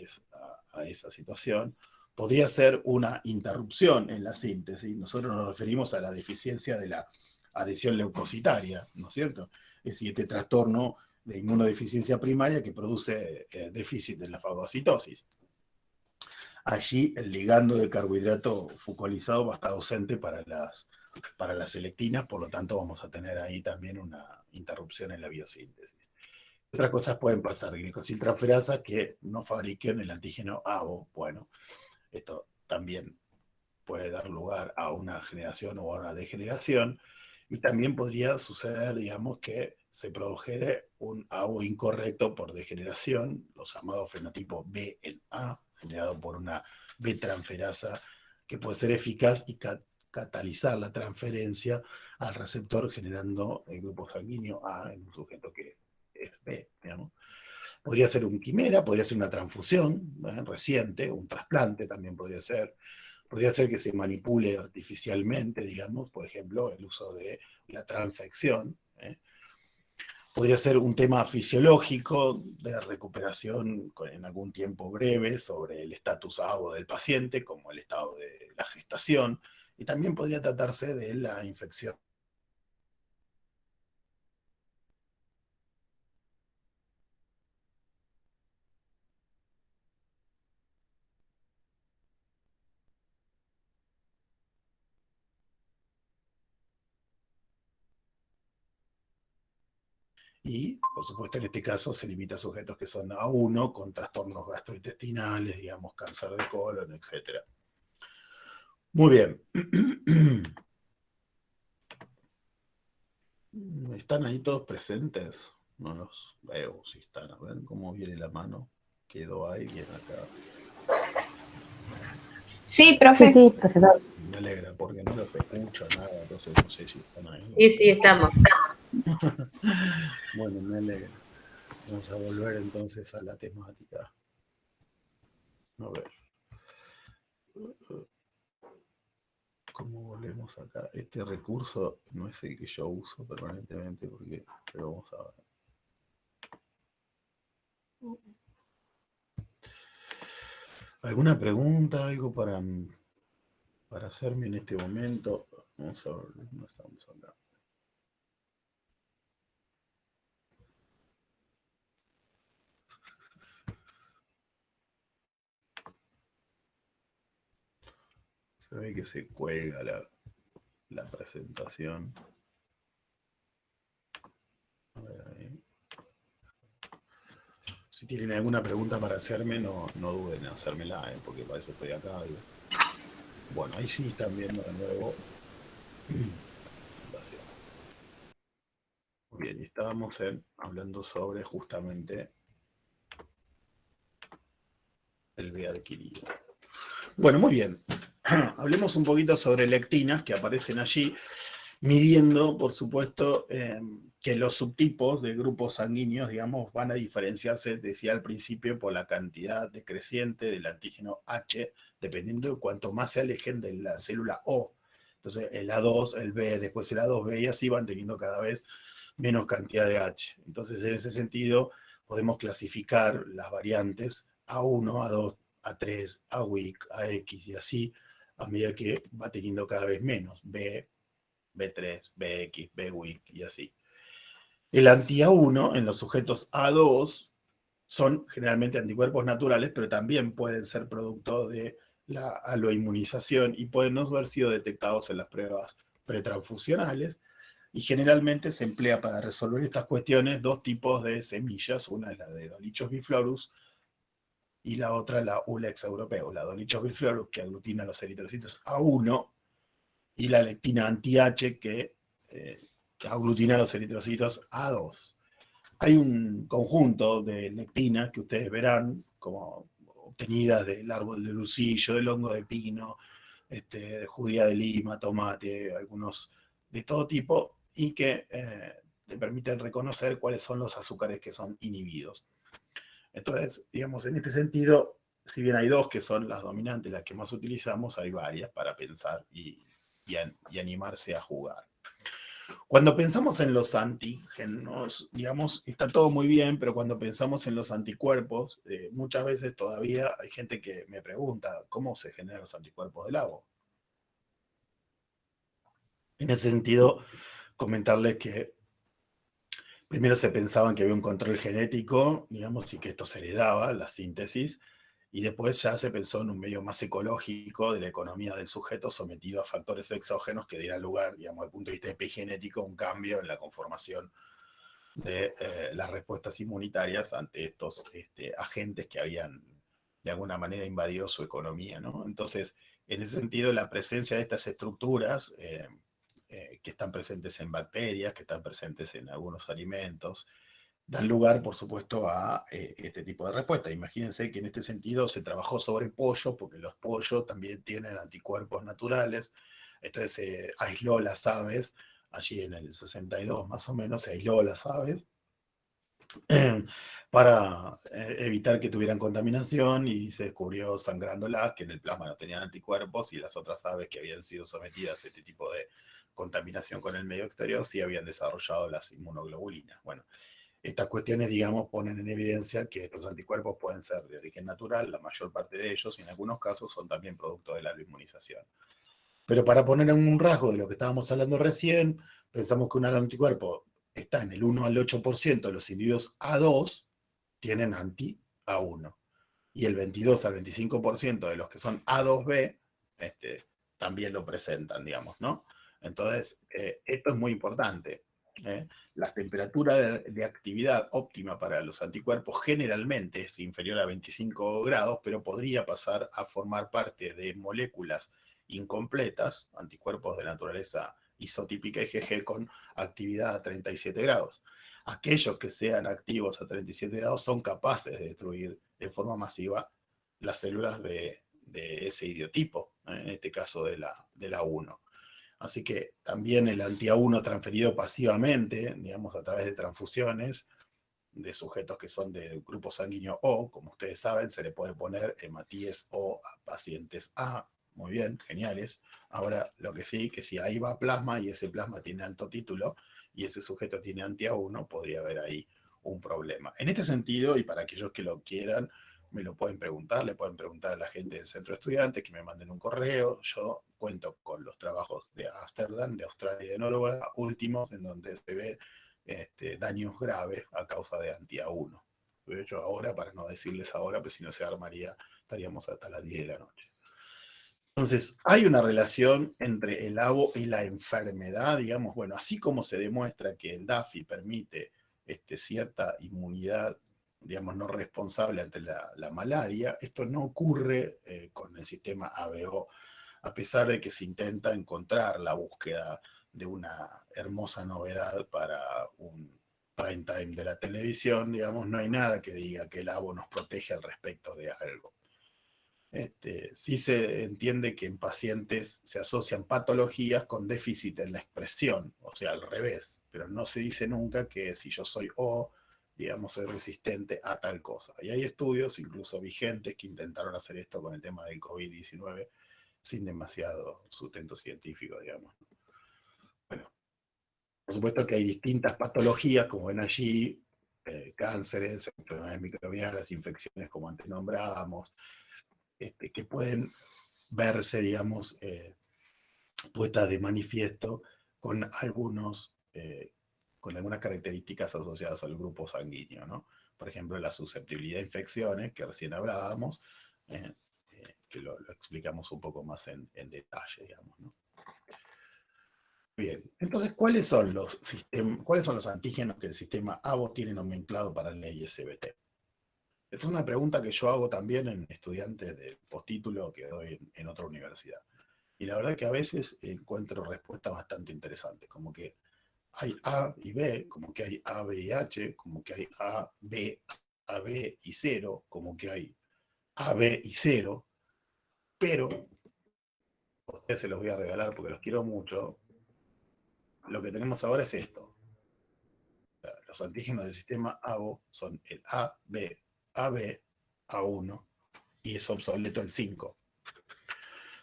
a esa situación. Podría ser una interrupción en la síntesis. Nosotros nos referimos a la deficiencia de la adhesión leucocitaria, ¿no es cierto? Es decir, este trastorno de inmunodeficiencia primaria que produce déficit en la fagocitosis. allí el ligando de carbohidrato fucolizado va a estar ausente para las lectinas, por lo tanto vamos a tener ahí también una interrupción en la biosíntesis. Otras cosas pueden pasar, glicosiltransferasas que no fabriquen el antígeno ABO. Bueno, esto también puede dar lugar a una generación o a una degeneración, y también podría suceder, digamos, que se produjere un ABO incorrecto por degeneración, los llamados fenotipos B en A, generado por una B-transferasa, que puede ser eficaz y catalizar la transferencia al receptor, generando el grupo sanguíneo A en un sujeto que es B, digamos. Podría ser un quimera, podría ser una transfusión reciente, un trasplante también podría ser. Podría ser que se manipule artificialmente, digamos, por ejemplo, el uso de la transfección. Podría ser un tema fisiológico de recuperación en algún tiempo breve sobre el estatus ABO del paciente, como el estado de la gestación, y también podría tratarse de la infección. Y, por supuesto, en este caso se limita a sujetos que son A1 con trastornos gastrointestinales, digamos, cáncer de colon, etc. Muy bien. ¿Están ahí todos presentes? No los veo si están. A ver cómo viene la mano. Quedó ahí, bien acá. Sí, profe. Sí, profesor. Me alegra porque no los escucho nada, entonces no sé si están ahí. Sí, estamos. Bueno, me alegra. Vamos a volver entonces a la temática. A ver. ¿Cómo volvemos acá? Este recurso no es el que yo uso permanentemente, pero vamos a ver. ¿Alguna pregunta? ¿Algo para hacerme en este momento? Vamos a ver, no estamos acá. Se ve que se cuelga la presentación. A ver ahí. Si tienen alguna pregunta para hacerme, no duden en hacérmela, porque para eso estoy acá. Bueno, ahí sí están viendo de nuevo. Gracias. Muy bien, y estábamos hablando sobre justamente el B adquirido. Bueno, muy bien. Hablemos un poquito sobre lectinas que aparecen allí, midiendo, por supuesto, que los subtipos de grupos sanguíneos, digamos, van a diferenciarse, decía al principio, por la cantidad decreciente del antígeno H, dependiendo de cuanto más se alejen de la célula O. Entonces, el A2, el B, después el A2B, y así van teniendo cada vez menos cantidad de H. Entonces, en ese sentido, podemos clasificar las variantes A1, A2, A3, A-Weak, AX y así, a medida que va teniendo cada vez menos, B, B3, BX, B-Weak y así. El anti-A1 en los sujetos A2 son generalmente anticuerpos naturales, pero también pueden ser producto de la aloinmunización y pueden no haber sido detectados en las pruebas pretransfusionales, y generalmente se emplea para resolver estas cuestiones dos tipos de semillas, una es la de Dolichos biflorus y la otra la Ulex europeo, la Dolichos biflorus que aglutina los eritrocitos A1 y la lectina anti-H que aglutina los eritrocitos A2. Hay un conjunto de lectinas que ustedes verán como obtenidas del árbol de lucillo, del hongo de pino, de judía de lima, tomate, algunos de todo tipo, y que te permiten reconocer cuáles son los azúcares que son inhibidos. Entonces, digamos, en este sentido, si bien hay dos que son las dominantes, las que más utilizamos, hay varias para pensar y animarse a jugar. Cuando pensamos en los antígenos, digamos, está todo muy bien, pero cuando pensamos en los anticuerpos, muchas veces todavía hay gente que me pregunta, ¿cómo se generan los anticuerpos del agua? En ese sentido, comentarles que primero se pensaban que había un control genético, digamos, y que esto se heredaba, la síntesis, y después ya se pensó en un medio más ecológico de la economía del sujeto sometido a factores exógenos que dieran lugar, digamos, desde el punto de vista epigenético, a un cambio en la conformación de las respuestas inmunitarias ante estos agentes que habían de alguna manera invadido su economía, ¿no? Entonces, en ese sentido, la presencia de estas estructuras que están presentes en bacterias, que están presentes en algunos alimentos, dan lugar, por supuesto, a este tipo de respuesta. Imagínense que en este sentido se trabajó sobre pollo, porque los pollos también tienen anticuerpos naturales. Entonces se aisló las aves, allí en el 62 más o menos, se aisló las aves para evitar que tuvieran contaminación, y se descubrió sangrándolas que en el plasma no tenían anticuerpos, y las otras aves que habían sido sometidas a este tipo de contaminación con el medio exterior sí habían desarrollado las inmunoglobulinas. Bueno, estas cuestiones, digamos, ponen en evidencia que estos anticuerpos pueden ser de origen natural, la mayor parte de ellos, y en algunos casos son también producto de la inmunización. Pero para poner un rasgo de lo que estábamos hablando recién, pensamos que un anticuerpo está en el 1 al 8% de los individuos A2 tienen anti-A1. Y el 22 al 25% de los que son A2B también lo presentan, digamos, ¿no? Entonces, esto es muy importante. La temperatura de actividad óptima para los anticuerpos generalmente es inferior a 25 grados, pero podría pasar a formar parte de moléculas incompletas, anticuerpos de naturaleza isotípica IgG con actividad a 37 grados. Aquellos que sean activos a 37 grados son capaces de destruir de forma masiva las células de ese idiotipo, en este caso de la 1. Así que también el anti-A1 transferido pasivamente, digamos, a través de transfusiones de sujetos que son del grupo sanguíneo O, como ustedes saben, se le puede poner hematíes O a pacientes A. Muy bien, geniales. Ahora, lo que sí, que si ahí va plasma y ese plasma tiene alto título y ese sujeto tiene anti-A1, podría haber ahí un problema. En este sentido, y para aquellos que lo quieran, me lo pueden preguntar, le pueden preguntar a la gente del centro de estudiantes, que me manden un correo. Yo cuento con los trabajos de Ámsterdam, de Australia y de Noruega, últimos, en donde se ve daños graves a causa de anti-A1. De hecho, ahora, para no decirles ahora, pues si no se armaría, estaríamos hasta las 10 de la noche. Entonces, hay una relación entre el ABO y la enfermedad, digamos, bueno, así como se demuestra que el DAFI permite cierta inmunidad, digamos, no responsable ante la malaria, esto no ocurre con el sistema ABO, a pesar de que se intenta encontrar la búsqueda de una hermosa novedad para un prime time de la televisión, digamos, no hay nada que diga que el ABO nos protege al respecto de algo. Sí se entiende que en pacientes se asocian patologías con déficit en la expresión, o sea, al revés, pero no se dice nunca que si yo soy O, digamos, soy resistente a tal cosa. Y hay estudios, incluso vigentes, que intentaron hacer esto con el tema del COVID-19 sin demasiado sustento científico, digamos. Bueno, por supuesto que hay distintas patologías, como ven allí, cánceres, enfermedades microbianas, infecciones, como antes nombrábamos, que pueden verse, digamos, puestas de manifiesto con algunas características asociadas al grupo sanguíneo, ¿no? Por ejemplo, la susceptibilidad a infecciones, que recién hablábamos, que lo explicamos un poco más en detalle, digamos, ¿no? Bien, entonces, ¿cuáles son los antígenos que el sistema ABO tiene nomenclado para el ISBT? Esta es una pregunta que yo hago también en estudiantes del postítulo que doy en otra universidad. Y la verdad que a veces encuentro respuestas bastante interesantes, como que hay A y B, como que hay A, B y H, como que hay A, B y 0, como que hay A, B y 0, pero a ustedes se los voy a regalar porque los quiero mucho. Lo que tenemos ahora es esto. Los antígenos del sistema ABO son el A, B, AB, A1, y es obsoleto el 5.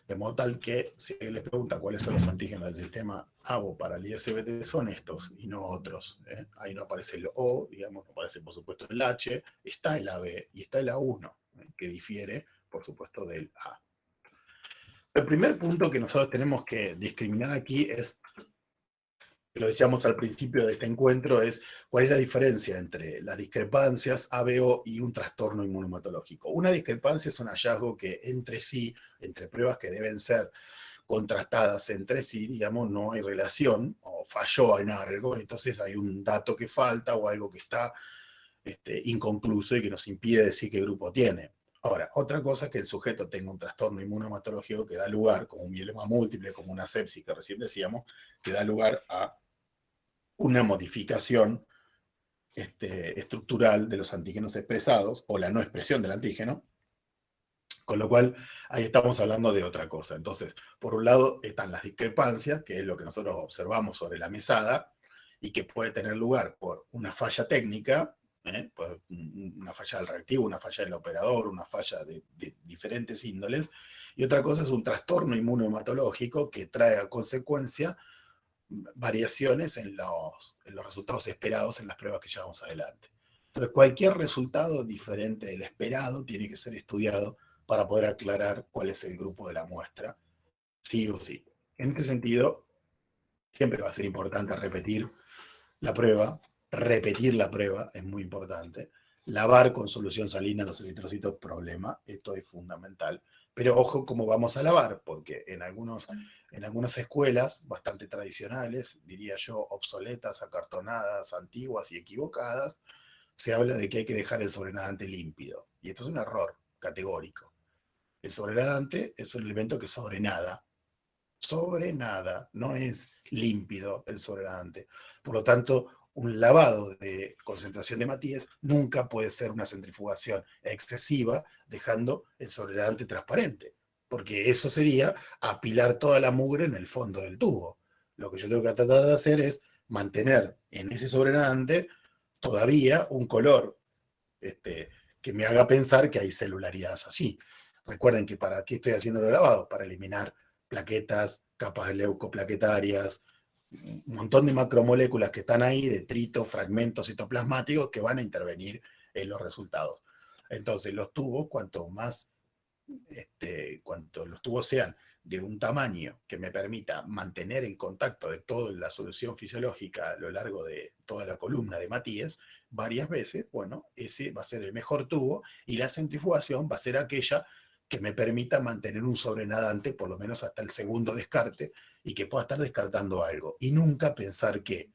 De modo tal que, si alguien les pregunta cuáles son los antígenos del sistema ABO para el ISBT, son estos y no otros. Ahí no aparece el O, digamos, no aparece por supuesto el H, está el AB y está el A1, que difiere, por supuesto, del A. El primer punto que nosotros tenemos que discriminar aquí es que lo decíamos al principio de este encuentro, es cuál es la diferencia entre las discrepancias ABO y un trastorno inmunohematológico. Una discrepancia es un hallazgo que entre sí, entre pruebas que deben ser contrastadas entre sí, digamos, no hay relación, o falló en algo, entonces hay un dato que falta o algo que está inconcluso y que nos impide decir qué grupo tiene. Ahora, otra cosa es que el sujeto tenga un trastorno inmunohematológico que da lugar, como un mieloma múltiple, como una sepsis que recién decíamos, que da lugar a una modificación estructural de los antígenos expresados o la no expresión del antígeno, con lo cual ahí estamos hablando de otra cosa. Entonces, por un lado están las discrepancias, que es lo que nosotros observamos sobre la mesada, y que puede tener lugar por una falla técnica, pues una falla del reactivo, una falla del operador, una falla de diferentes índoles, y otra cosa es un trastorno inmunohematológico que trae a consecuencia variaciones en los resultados esperados en las pruebas que llevamos adelante. Entonces, cualquier resultado diferente del esperado tiene que ser estudiado para poder aclarar cuál es el grupo de la muestra, sí o sí. En este sentido, siempre va a ser importante repetir la prueba es muy importante. Lavar con solución salina los eritrocitos, problema, esto es fundamental. Pero ojo cómo vamos a lavar, porque en algunas escuelas bastante tradicionales, diría yo, obsoletas, acartonadas, antiguas y equivocadas, se habla de que hay que dejar el sobrenadante límpido. Y esto es un error categórico. El sobrenadante es un elemento que sobrenada, no es límpido el sobrenadante. Por lo tanto, un lavado de concentración de Matías nunca puede ser una centrifugación excesiva, dejando el sobrenadante transparente, porque eso sería apilar toda la mugre en el fondo del tubo. Lo que yo tengo que tratar de hacer es mantener en ese sobrenadante todavía un color que me haga pensar que hay celularidades allí. Recuerden que para qué estoy haciendo los lavados, para eliminar plaquetas, capas leucoplaquetarias, un montón de macromoléculas que están ahí, detritos, fragmentos citoplasmáticos que van a intervenir en los resultados. Entonces, los tubos, cuanto los tubos sean de un tamaño que me permita mantener el contacto de toda la solución fisiológica a lo largo de toda la columna de Matías, varias veces, bueno, ese va a ser el mejor tubo y la centrifugación va a ser aquella que me permita mantener un sobrenadante por lo menos hasta el segundo descarte y que pueda estar descartando algo. Y nunca pensar que,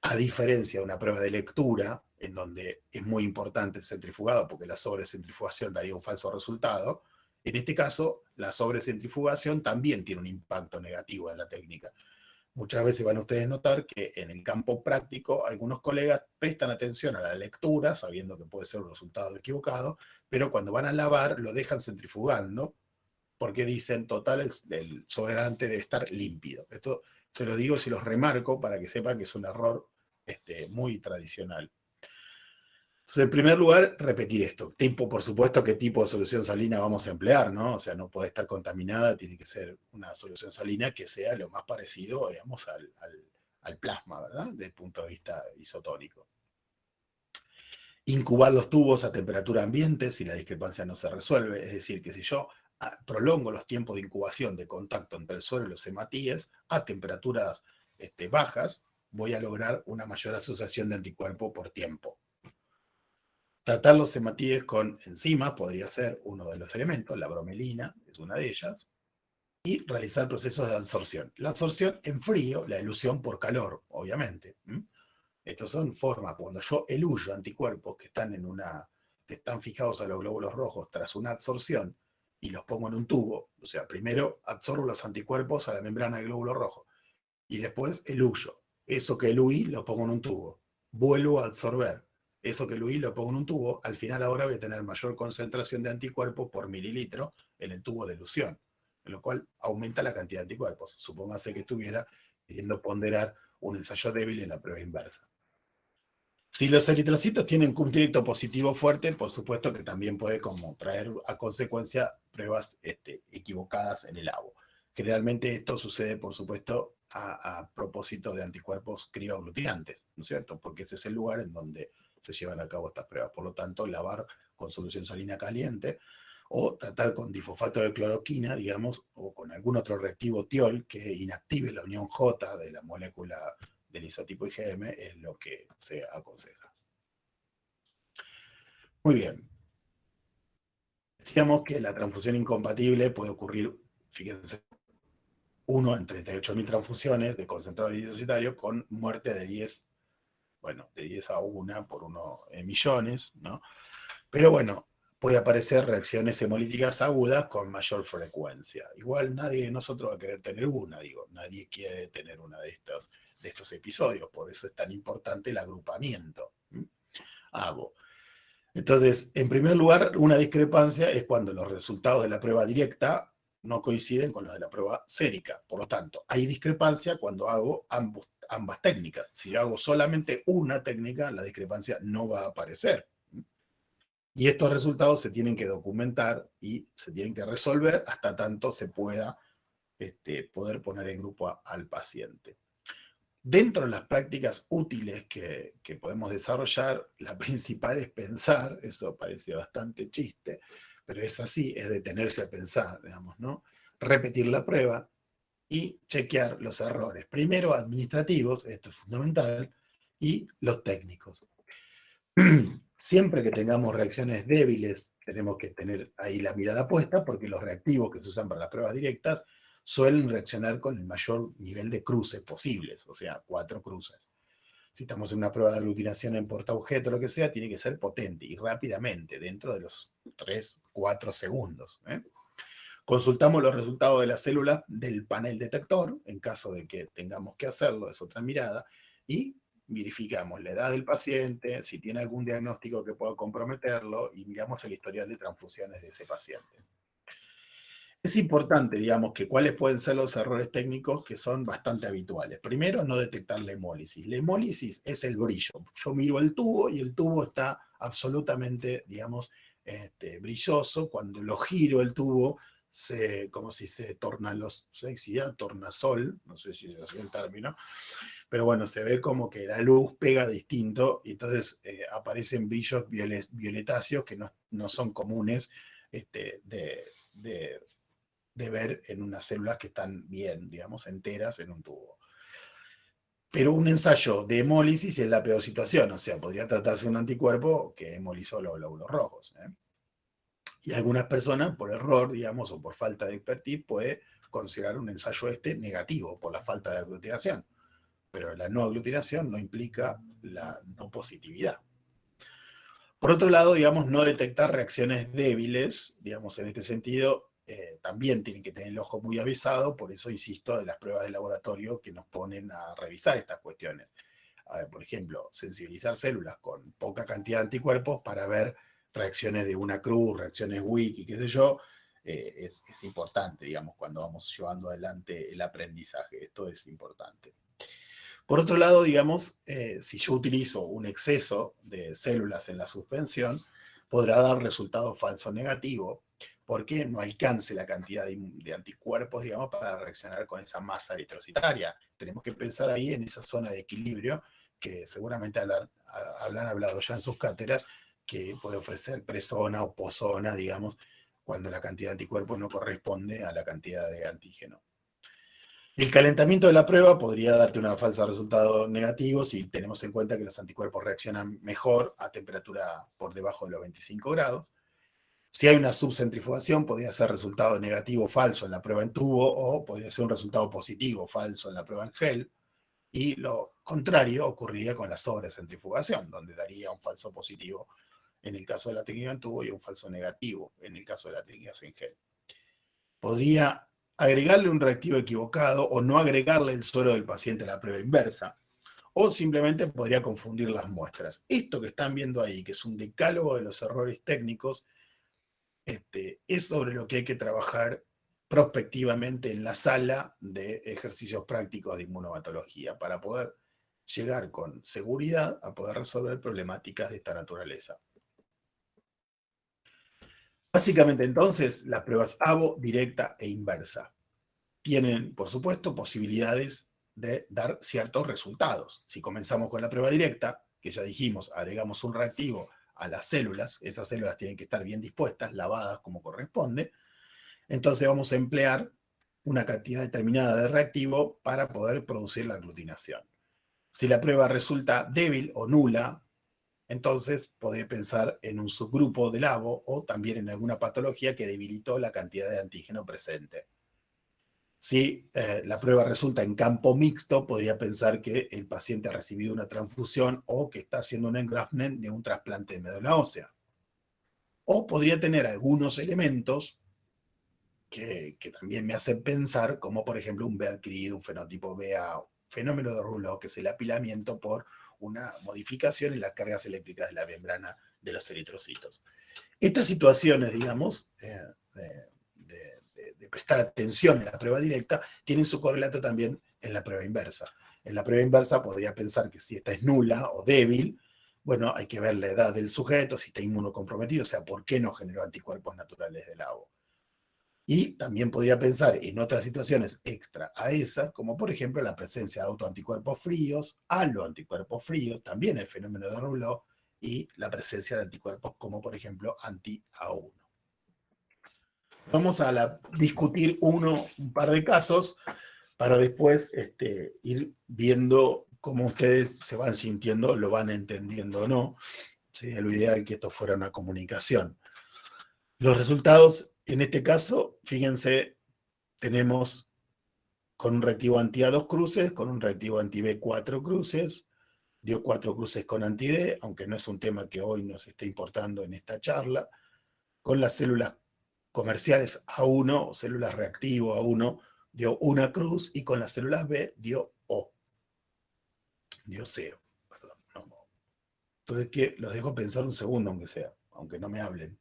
a diferencia de una prueba de lectura, en donde es muy importante el centrifugado porque la sobrecentrifugación daría un falso resultado, en este caso la sobrecentrifugación también tiene un impacto negativo en la técnica. Muchas veces van ustedes a notar que en el campo práctico algunos colegas prestan atención a la lectura, sabiendo que puede ser un resultado equivocado, pero cuando van a lavar lo dejan centrifugando porque dicen, total, el sobrenadante debe estar límpido. Esto se lo digo, se los remarco para que sepan que es un error muy tradicional. Entonces, en primer lugar, repetir esto. Por supuesto, qué tipo de solución salina vamos a emplear, ¿no? O sea, no puede estar contaminada, tiene que ser una solución salina que sea lo más parecido, digamos, al plasma, ¿verdad? Desde el punto de vista isotónico. Incubar los tubos a temperatura ambiente si la discrepancia no se resuelve, es decir, que si yo prolongo los tiempos de incubación de contacto entre el suelo y los hematíes a temperaturas bajas, voy a lograr una mayor asociación de anticuerpo por tiempo. Tratar los hematíes con enzimas podría ser uno de los elementos, la bromelina es una de ellas, y realizar procesos de adsorción. La adsorción en frío, la elusión por calor, obviamente. Estas son formas, cuando yo eluyo anticuerpos que están fijados a los glóbulos rojos tras una adsorción y los pongo en un tubo, o sea, primero absorbo los anticuerpos a la membrana del glóbulo rojo y después eluyo. Eso que eluí lo pongo en un tubo. Vuelvo a absorber. Eso que eluí lo pongo en un tubo. Al final ahora voy a tener mayor concentración de anticuerpos por mililitro en el tubo de elusión, en lo cual aumenta la cantidad de anticuerpos. Supóngase que estuviera queriendo ponderar un ensayo débil en la prueba inversa. Si los eritrocitos tienen un crédito positivo fuerte, por supuesto que también puede como traer a consecuencia pruebas equivocadas en el agua. Generalmente esto sucede, por supuesto, a propósito de anticuerpos crioaglutinantes, ¿no es cierto? Porque ese es el lugar en donde se llevan a cabo estas pruebas. Por lo tanto, lavar con solución salina caliente o tratar con difosfato de cloroquina, digamos, o con algún otro reactivo tiol que inactive la unión J de la molécula del isotipo IgM es lo que se aconseja. Muy bien. Decíamos que la transfusión incompatible puede ocurrir, fíjense, 1 en 38.000 transfusiones de concentrado eritrocitario con muerte de 10 a 1 por 1 en millones, ¿no? Pero bueno, puede aparecer reacciones hemolíticas agudas con mayor frecuencia. Igual nadie de nosotros va a querer tener una, nadie quiere tener uno de estos episodios, por eso es tan importante el agrupamiento. Hago. Entonces, en primer lugar, una discrepancia es cuando los resultados de la prueba directa no coinciden con los de la prueba sérica. Por lo tanto, hay discrepancia cuando hago ambas técnicas. Si hago solamente una técnica, la discrepancia no va a aparecer. Y estos resultados se tienen que documentar y se tienen que resolver hasta tanto se pueda poder poner en grupo al paciente. Dentro de las prácticas útiles que podemos desarrollar, la principal es pensar, eso parece bastante chiste, pero es así, es detenerse a pensar, digamos, ¿no? Repetir la prueba y chequear los errores. Primero administrativos, esto es fundamental, y los técnicos. Siempre que tengamos reacciones débiles, tenemos que tener ahí la mirada puesta, porque los reactivos que se usan para las pruebas directas suelen reaccionar con el mayor nivel de cruces posibles, o sea, 4 cruces. Si estamos en una prueba de aglutinación en portaobjeto, lo que sea, tiene que ser potente y rápidamente, dentro de los 3-4 segundos. Consultamos los resultados de las células del panel detector, en caso de que tengamos que hacerlo, es otra mirada, y verificamos la edad del paciente, si tiene algún diagnóstico que pueda comprometerlo, y miramos el historial de transfusiones de ese paciente. Es importante, digamos, que cuáles pueden ser los errores técnicos que son bastante habituales. Primero, no detectar la hemólisis. La hemólisis es el brillo. Yo miro el tubo y el tubo está absolutamente, digamos, brilloso. Cuando lo giro el tubo, como si se tornasol, no sé si es así el término, pero bueno, se ve como que la luz pega distinto y entonces aparecen brillos violetáceos que no son comunes de ver en unas células que están bien, digamos, enteras en un tubo. Pero un ensayo de hemólisis es la peor situación, o sea, podría tratarse de un anticuerpo que hemolizó los glóbulos rojos. Y algunas personas, por error, digamos, o por falta de expertise, puede considerar un ensayo negativo por la falta de aglutinación. Pero la no aglutinación no implica la no positividad. Por otro lado, digamos, no detectar reacciones débiles, digamos, en este sentido, también tienen que tener el ojo muy avisado, por eso insisto de las pruebas de laboratorio que nos ponen a revisar estas cuestiones. Por ejemplo, sensibilizar células con poca cantidad de anticuerpos para ver reacciones de una cruz, reacciones wiki, qué sé yo, es importante, digamos, cuando vamos llevando adelante el aprendizaje. Esto es importante. Por otro lado, digamos, si yo utilizo un exceso de células en la suspensión, podrá dar resultado falso negativo, porque no alcance la cantidad de anticuerpos, digamos, para reaccionar con esa masa eritrocitaria. Tenemos que pensar ahí en esa zona de equilibrio que seguramente habrán hablado ya en sus cátedras, que puede ofrecer presona o posona, digamos, cuando la cantidad de anticuerpos no corresponde a la cantidad de antígeno. El calentamiento de la prueba podría darte un falso resultado negativo si tenemos en cuenta que los anticuerpos reaccionan mejor a temperatura por debajo de los 25 grados. Si hay una subcentrifugación, podría ser resultado negativo o falso en la prueba en tubo, o podría ser un resultado positivo o falso en la prueba en gel. Y lo contrario ocurriría con la sobrecentrifugación, donde daría un falso positivo en el caso de la técnica en tubo y un falso negativo en el caso de la técnica en gel. Podría agregarle un reactivo equivocado o no agregarle el suero del paciente a la prueba inversa, o simplemente podría confundir las muestras. Esto que están viendo ahí, que es un decálogo de los errores técnicos, es sobre lo que hay que trabajar prospectivamente en la sala de ejercicios prácticos de inmunomatología para poder llegar con seguridad a poder resolver problemáticas de esta naturaleza. Básicamente, entonces, las pruebas ABO, directa e inversa tienen, por supuesto, posibilidades de dar ciertos resultados. Si comenzamos con la prueba directa, que ya dijimos, agregamos un reactivo a las células, esas células tienen que estar bien dispuestas, lavadas como corresponde, entonces vamos a emplear una cantidad determinada de reactivo para poder producir la aglutinación. Si la prueba resulta débil o nula, entonces podría pensar en un subgrupo del ABO o también en alguna patología que debilitó la cantidad de antígeno presente. Si la prueba resulta en campo mixto, podría pensar que el paciente ha recibido una transfusión o que está haciendo un engraftment de un trasplante de médula ósea. O podría tener algunos elementos que también me hacen pensar, como por ejemplo un BED-CRID, un fenotipo BA, fenómeno de Rouleau, que es el apilamiento por una modificación en las cargas eléctricas de la membrana de los eritrocitos. Estas situaciones, digamos, de prestar atención en la prueba directa, tienen su correlato también en la prueba inversa. En la prueba inversa podría pensar que si esta es nula o débil, bueno, hay que ver la edad del sujeto, si está inmunocomprometido, o sea, por qué no generó anticuerpos naturales del ABO. Y también podría pensar en otras situaciones extra a esas, como por ejemplo la presencia de autoanticuerpos fríos, aloanticuerpos fríos, también el fenómeno de Rouleau, y la presencia de anticuerpos como por ejemplo anti-A1. Vamos a discutir un par de casos para después ir viendo cómo ustedes se van sintiendo, lo van entendiendo o no. Sería lo ideal que esto fuera una comunicación. Los resultados, en este caso, fíjense, tenemos con un reactivo anti-A 2 cruces, con un reactivo anti-B 4 cruces, dio 4 cruces con anti-D, aunque no es un tema que hoy nos esté importando en esta charla, con las células comerciales A1 o células reactivo A1 dio una cruz y con las células B dio O. Dio 0. Perdón, no. Entonces, ¿qué? Los dejo pensar un segundo, aunque sea, aunque no me hablen.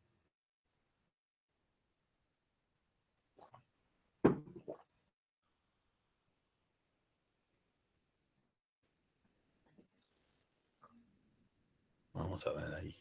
Vamos a ver ahí.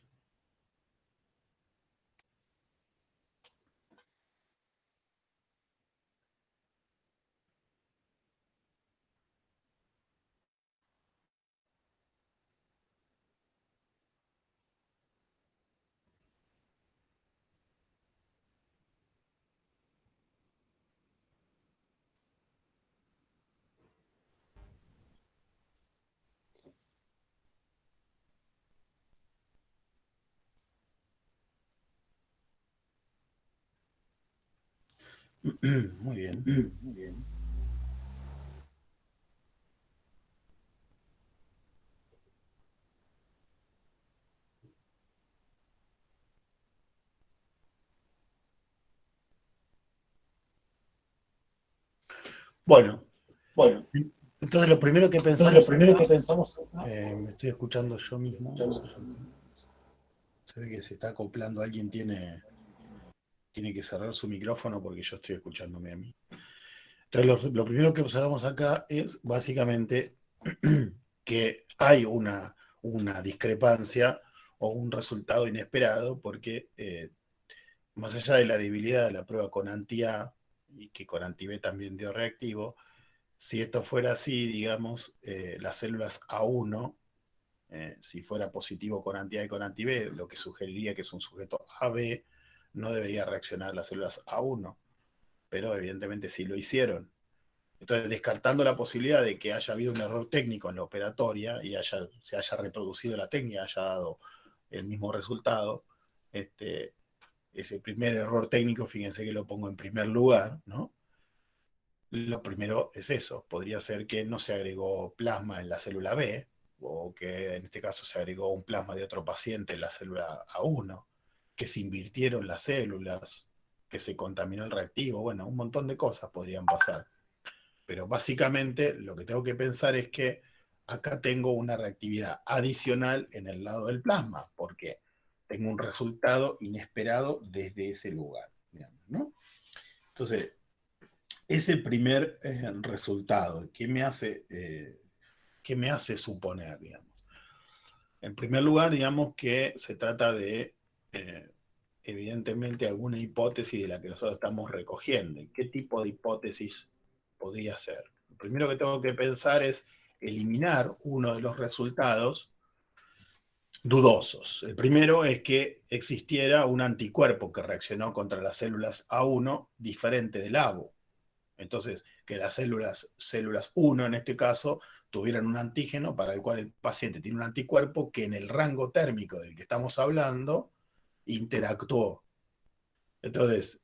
Muy bien. Muy bien. Bueno, entonces lo primero que pensamos, me estoy escuchando yo mismo. Se ve que se está acoplando, alguien tiene que cerrar su micrófono porque yo estoy escuchándome a mí. Entonces lo primero que observamos acá es básicamente que hay una discrepancia o un resultado inesperado porque más allá de la debilidad de la prueba con anti-A y que con anti-B también dio reactivo, si esto fuera así, digamos, las células A1, si fuera positivo con anti-A y con anti-B, lo que sugeriría que es un sujeto AB, no debería reaccionar las células A1, pero evidentemente sí lo hicieron. Entonces, descartando la posibilidad de que haya habido un error técnico en la operatoria y se haya reproducido la técnica, haya dado el mismo resultado, ese primer error técnico, fíjense que lo pongo en primer lugar, ¿no? Lo primero es eso, podría ser que no se agregó plasma en la célula B, o que en este caso se agregó un plasma de otro paciente en la célula A1, que se invirtieron las células, que se contaminó el reactivo, bueno, un montón de cosas podrían pasar. Pero básicamente lo que tengo que pensar es que acá tengo una reactividad adicional en el lado del plasma, porque tengo un resultado inesperado desde ese lugar, digamos, ¿no? Entonces, ese primer resultado, ¿qué me hace suponer, digamos? En primer lugar, digamos que se trata de, evidentemente, alguna hipótesis de la que nosotros estamos recogiendo. ¿Y qué tipo de hipótesis podría ser? Lo primero que tengo que pensar es eliminar uno de los resultados dudosos. El primero es que existiera un anticuerpo que reaccionó contra las células A1 diferente del ABO. Entonces, que las células 1 en este caso tuvieran un antígeno para el cual el paciente tiene un anticuerpo que en el rango térmico del que estamos hablando interactuó. Entonces,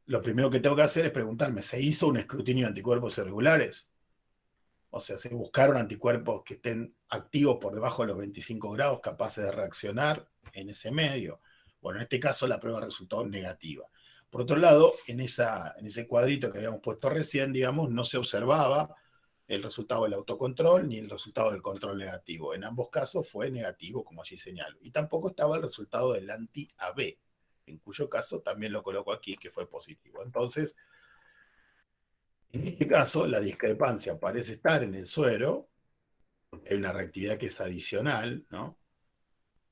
lo primero que tengo que hacer es preguntarme, ¿se hizo un escrutinio de anticuerpos irregulares? O sea, ¿se buscaron anticuerpos que estén activos por debajo de los 25 grados, capaces de reaccionar en ese medio? Bueno, en este caso la prueba resultó negativa. Por otro lado, en ese cuadrito que habíamos puesto recién, digamos, no se observaba el resultado del autocontrol ni el resultado del control negativo. En ambos casos fue negativo, como allí señalo. Y tampoco estaba el resultado del anti-AB, en cuyo caso también lo coloco aquí, que fue positivo. Entonces, en este caso, la discrepancia parece estar en el suero, hay una reactividad que es adicional, ¿no?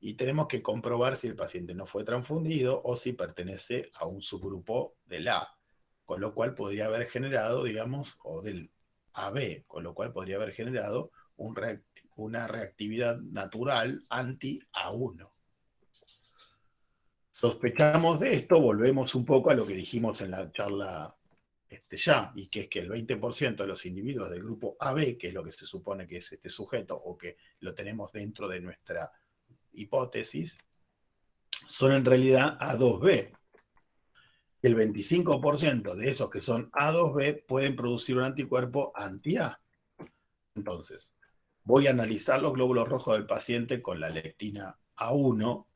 Y tenemos que comprobar si el paciente no fue transfundido o si pertenece a un subgrupo del A, con lo cual podría haber generado, digamos, o del AB, con lo cual podría haber generado una reactividad natural anti-A1. Sospechamos de esto, volvemos un poco a lo que dijimos en la charla ya, y que es que el 20% de los individuos del grupo AB, que es lo que se supone que es este sujeto, o que lo tenemos dentro de nuestra hipótesis, son en realidad A2B. El 25% de esos que son A2B pueden producir un anticuerpo anti-A. Entonces, voy a analizar los glóbulos rojos del paciente con la lectina A1,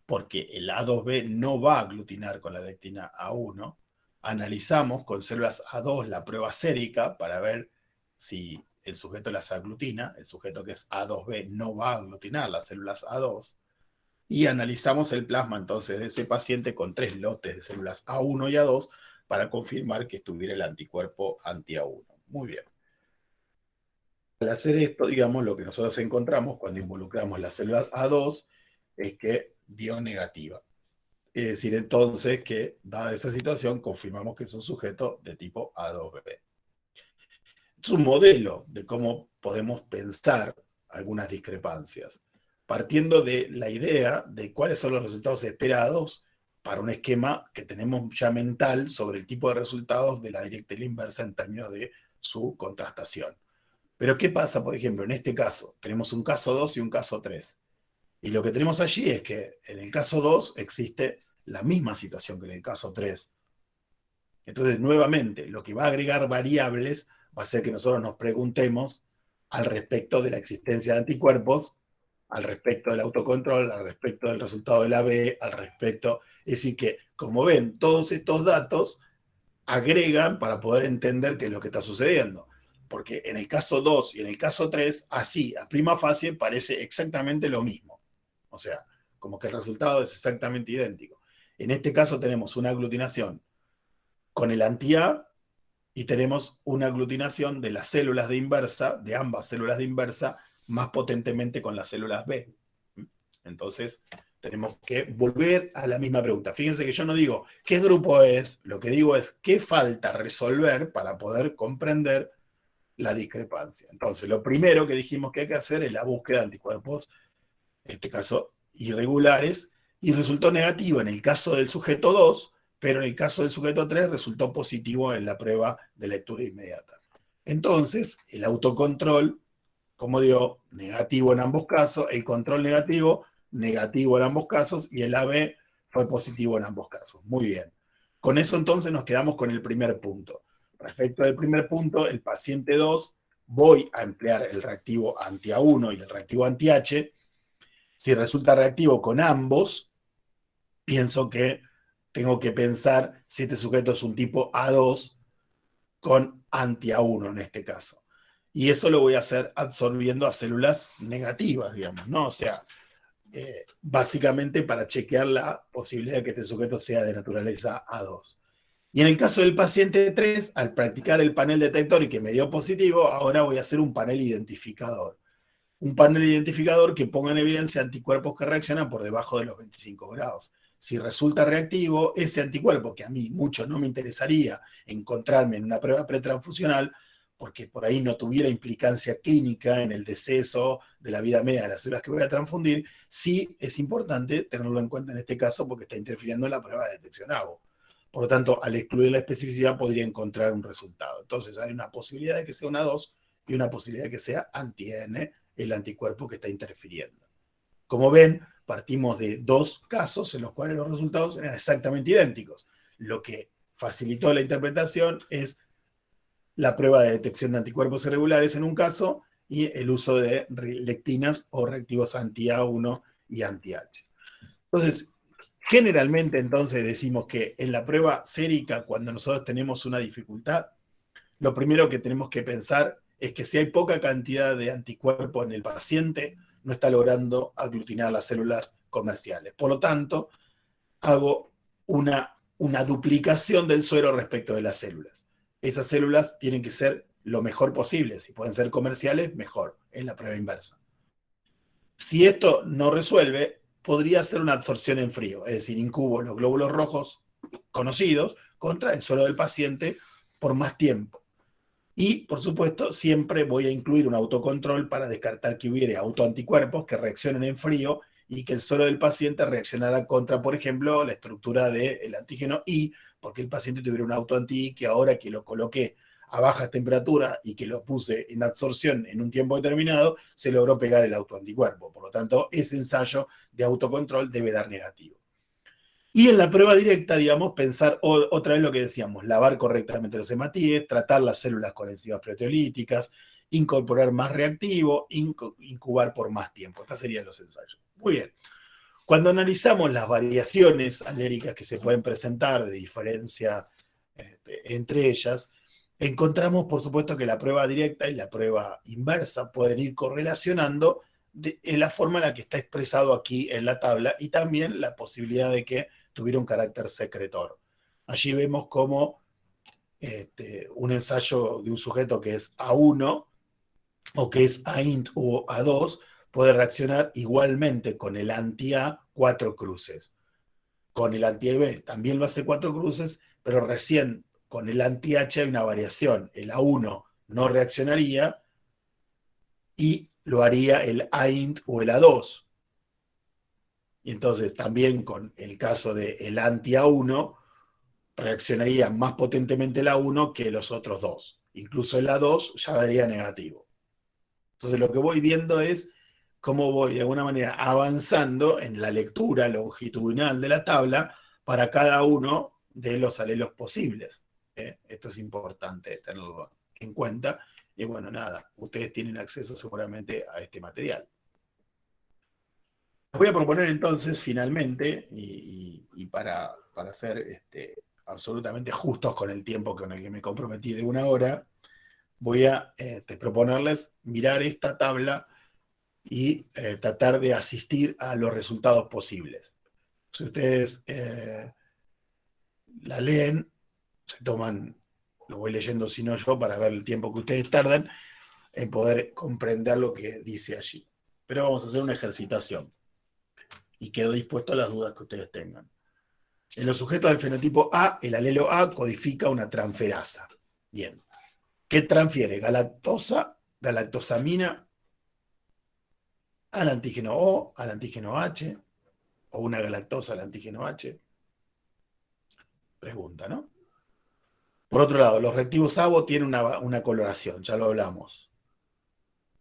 porque el A2B no va a aglutinar con la lectina A1. Analizamos con células A2 la prueba sérica para ver si el sujeto las aglutina. El sujeto que es A2B no va a aglutinar las células A2. Y analizamos el plasma entonces de ese paciente con 3 lotes de células A1 y A2 para confirmar que estuviera el anticuerpo anti-A1. Muy bien. Al hacer esto, digamos, lo que nosotros encontramos cuando involucramos las células A2 es que dio negativa. Es decir, entonces, que dada esa situación, confirmamos que es un sujeto de tipo A2B. Es un modelo de cómo podemos pensar algunas discrepancias, partiendo de la idea de cuáles son los resultados esperados para un esquema que tenemos ya mental sobre el tipo de resultados de la directa y la inversa en términos de su contrastación. Pero ¿qué pasa, por ejemplo, en este caso? Tenemos un caso 2 y un caso 3. Y lo que tenemos allí es que en el caso 2 existe la misma situación que en el caso 3. Entonces, nuevamente, lo que va a agregar variables va a ser que nosotros nos preguntemos al respecto de la existencia de anticuerpos, al respecto del autocontrol, al respecto del resultado de la B, al respecto... Es decir que, como ven, todos estos datos agregan para poder entender qué es lo que está sucediendo. Porque en el caso 2 y en el caso 3, así, a prima facie, parece exactamente lo mismo. O sea, como que el resultado es exactamente idéntico. En este caso tenemos una aglutinación con el anti-A y tenemos una aglutinación de las células de inversa, de ambas células de inversa, más potentemente con las células B. Entonces, tenemos que volver a la misma pregunta. Fíjense que yo no digo qué grupo es, lo que digo es qué falta resolver para poder comprender la discrepancia. Entonces, lo primero que dijimos que hay que hacer es la búsqueda de anticuerpos, en este caso irregulares, y resultó negativo en el caso del sujeto 2, pero en el caso del sujeto 3 resultó positivo en la prueba de lectura inmediata. Entonces, el autocontrol, como dio, negativo en ambos casos, el control negativo en ambos casos, y el AB fue positivo en ambos casos. Muy bien. Con eso entonces nos quedamos con el primer punto. Respecto al primer punto, el paciente 2, voy a emplear el reactivo anti-A1 y el reactivo anti-H. Si resulta reactivo con ambos, pienso que tengo que pensar si este sujeto es un tipo A2 con anti-A1 en este caso. Y eso lo voy a hacer absorbiendo a células negativas, digamos, ¿no? O sea, básicamente para chequear la posibilidad de que este sujeto sea de naturaleza A2. Y en el caso del paciente 3, al practicar el panel detector y que me dio positivo, ahora voy a hacer un panel identificador. Un panel identificador que ponga en evidencia anticuerpos que reaccionan por debajo de los 25 grados. Si resulta reactivo, ese anticuerpo, que a mí mucho no me interesaría encontrarme en una prueba pretransfusional, porque por ahí no tuviera implicancia clínica en el deceso de la vida media de las células que voy a transfundir, sí es importante tenerlo en cuenta en este caso porque está interfiriendo en la prueba de detección ABO. Por lo tanto, al excluir la especificidad podría encontrar un resultado. Entonces hay una posibilidad de que sea una 2 y una posibilidad de que sea anti-N, el anticuerpo que está interfiriendo. Como ven, partimos de dos casos en los cuales los resultados eran exactamente idénticos. Lo que facilitó la interpretación es la prueba de detección de anticuerpos irregulares en un caso y el uso de lectinas o reactivos anti-A1 y anti-H. Entonces, generalmente entonces decimos que en la prueba sérica, cuando nosotros tenemos una dificultad, lo primero que tenemos que pensar es que si hay poca cantidad de anticuerpo en el paciente, no está logrando aglutinar las células comerciales. Por lo tanto, hago una duplicación del suero respecto de las células. Esas células tienen que ser lo mejor posible. Si pueden ser comerciales, mejor. Es la prueba inversa. Si esto no resuelve, podría ser una absorción en frío. Es decir, incubo los glóbulos rojos conocidos contra el suero del paciente por más tiempo. Y, por supuesto, siempre voy a incluir un autocontrol para descartar que hubiera autoanticuerpos que reaccionen en frío y que el suero del paciente reaccionara contra, por ejemplo, la estructura del antígeno I, porque el paciente tuviera un autoanti que ahora que lo coloqué a baja temperatura y que lo puse en absorción en un tiempo determinado, se logró pegar el autoanticuerpo. Por lo tanto, ese ensayo de autocontrol debe dar negativo. Y en la prueba directa, digamos, pensar otra vez lo que decíamos, lavar correctamente los hematíes, tratar las células con enzimas proteolíticas, incorporar más reactivo, incubar por más tiempo. Estos serían los ensayos. Muy bien. Cuando analizamos las variaciones alérgicas que se pueden presentar de diferencia entre ellas, encontramos, por supuesto, que la prueba directa y la prueba inversa pueden ir correlacionando en la forma en la que está expresado aquí en la tabla y también la posibilidad de que tuviera un carácter secretor. Allí vemos cómo un ensayo de un sujeto que es A1 o que es AINT o A2 puede reaccionar igualmente con el anti-A 4 cruces. Con el anti-B también lo hace 4 cruces, pero recién con el anti-H hay una variación. El A1 no reaccionaría y lo haría el AINT o el A2. Y entonces también con el caso del anti-A1 reaccionaría más potentemente el A1 que los otros dos. Incluso el A2 ya daría negativo. Entonces lo que voy viendo es cómo voy de alguna manera avanzando en la lectura longitudinal de la tabla para cada uno de los alelos posibles. Esto es importante tenerlo en cuenta. Y bueno, nada, ustedes tienen acceso seguramente a este material. Les voy a proponer entonces, finalmente, y para ser absolutamente justos con el tiempo con el que me comprometí de 1 hora, voy a proponerles mirar esta tabla y tratar de asistir a los resultados posibles. Si ustedes la leen, se toman, lo voy leyendo si no yo, para ver el tiempo que ustedes tardan en poder comprender lo que dice allí. Pero vamos a hacer una ejercitación y quedo dispuesto a las dudas que ustedes tengan. En los sujetos del fenotipo A, el alelo A codifica una transferasa. Bien. ¿Qué transfiere? Galactosa, galactosamina al antígeno O, al antígeno H, o una galactosa al antígeno H. Pregunta, ¿no? Por otro lado, los reactivos ABO tienen una coloración, ya lo hablamos.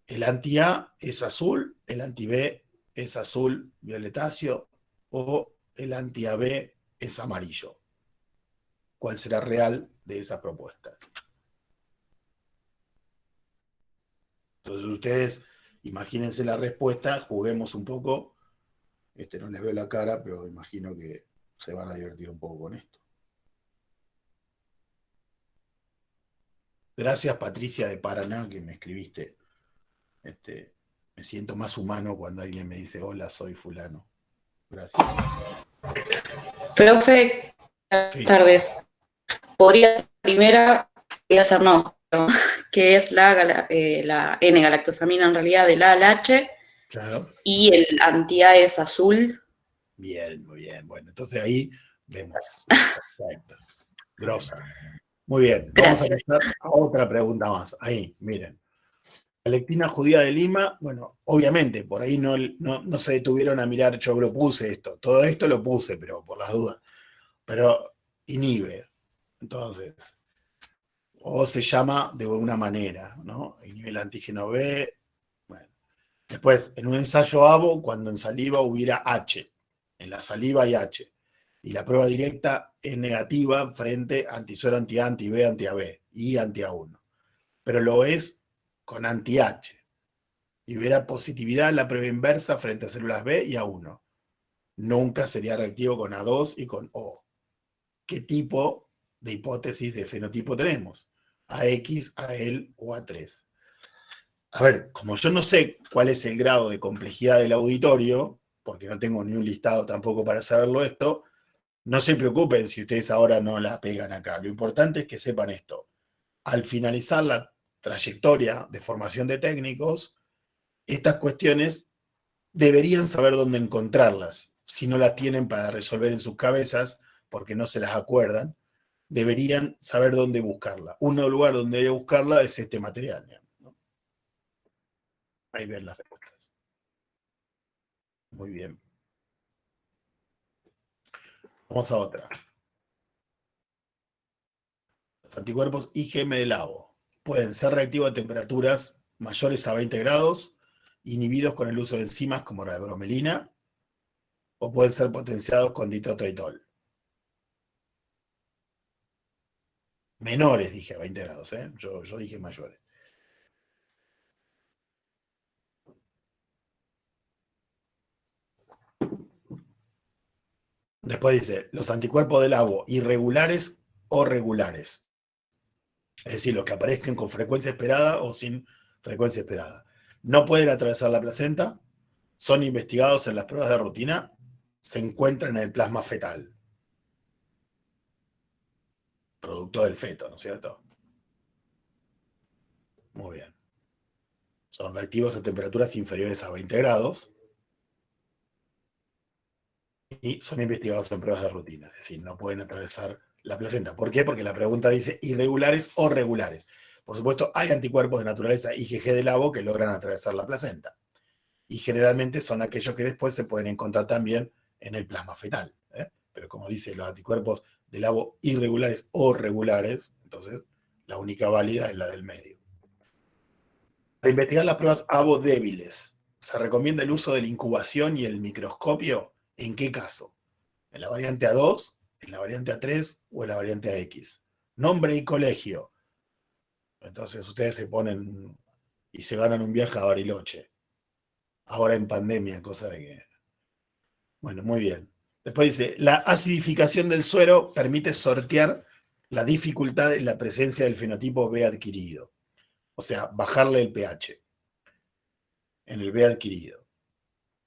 El anti-A es azul, el anti-B es azul violetáceo, o el anti-AB es amarillo. ¿Cuál será real de esas propuestas? Entonces ustedes imagínense la respuesta, juguemos un poco. No les veo la cara, pero imagino que se van a divertir un poco con esto. Gracias, Patricia de Paraná, que me escribiste. Me siento más humano cuando alguien me dice, hola, soy fulano. Gracias. Profe, buenas Sí. tardes. Podría ser la primera, podría ser no, que es la N-galactosamina en realidad del A al H, Claro. y el anti-A es azul. Bien, muy bien. Bueno, entonces ahí vemos. Perfecto. Grosa. Muy bien. Vamos Gracias. a pasar a otra pregunta más. Ahí, miren. La lectina judía de Lima, bueno, obviamente, por ahí no se detuvieron a mirar, yo lo puse esto. Todo esto lo puse, pero por las dudas. Pero inhibe. Entonces, o se llama de una manera, ¿no? El nivel antígeno B. Bueno. Después, en un ensayo ABO, cuando en saliva hubiera H, en la saliva hay H, y la prueba directa es negativa frente a anti-suero, anti-A, anti-B, anti-AB y anti-A1. Pero lo es con anti-H. Y hubiera positividad en la prueba inversa frente a células B y A1. Nunca sería reactivo con A2 y con O. ¿Qué tipo de hipótesis de fenotipo tenemos? AX, AL o A3. A ver, como yo no sé cuál es el grado de complejidad del auditorio, porque no tengo ni un listado tampoco para saberlo esto, no se preocupen si ustedes ahora no la pegan acá. Lo importante es que sepan esto. Al finalizar la trayectoria de formación de técnicos, estas cuestiones deberían saber dónde encontrarlas. Si no las tienen para resolver en sus cabezas, porque no se las acuerdan, deberían saber dónde buscarla. Un lugar donde debería buscarla es este material, ¿no? Ahí ven las respuestas. Muy bien. Vamos a otra. Los anticuerpos IgM del ABO pueden ser reactivos a temperaturas mayores a 20 grados, inhibidos con el uso de enzimas como la bromelina, o pueden ser potenciados con ditotraitol. Menores, dije, a 20 grados, ¿eh? Yo dije mayores. Después dice, los anticuerpos del ABO, irregulares o regulares. Es decir, los que aparezcan con frecuencia esperada o sin frecuencia esperada. No pueden atravesar la placenta, son investigados en las pruebas de rutina, se encuentran en el plasma fetal. Producto del feto, ¿no es cierto? Muy bien. Son reactivos a temperaturas inferiores a 20 grados y son investigados en pruebas de rutina. Es decir, no pueden atravesar la placenta. ¿Por qué? Porque la pregunta dice irregulares o regulares. Por supuesto, hay anticuerpos de naturaleza IgG del ABO que logran atravesar la placenta. Y generalmente son aquellos que después se pueden encontrar también en el plasma fetal. Pero como dice, los anticuerpos del ABO irregulares o regulares, entonces la única válida es la del medio. Para investigar las pruebas ABO débiles, ¿se recomienda el uso de la incubación y el microscopio? ¿En qué caso? ¿En la variante A2, en la variante A3 o en la variante AX? Nombre y colegio. Entonces ustedes se ponen y se ganan un viaje a Bariloche. Ahora en pandemia, cosa de que... Bueno, muy bien. Después dice, la acidificación del suero permite sortear la dificultad en la presencia del fenotipo B adquirido. O sea, bajarle el pH en el B adquirido.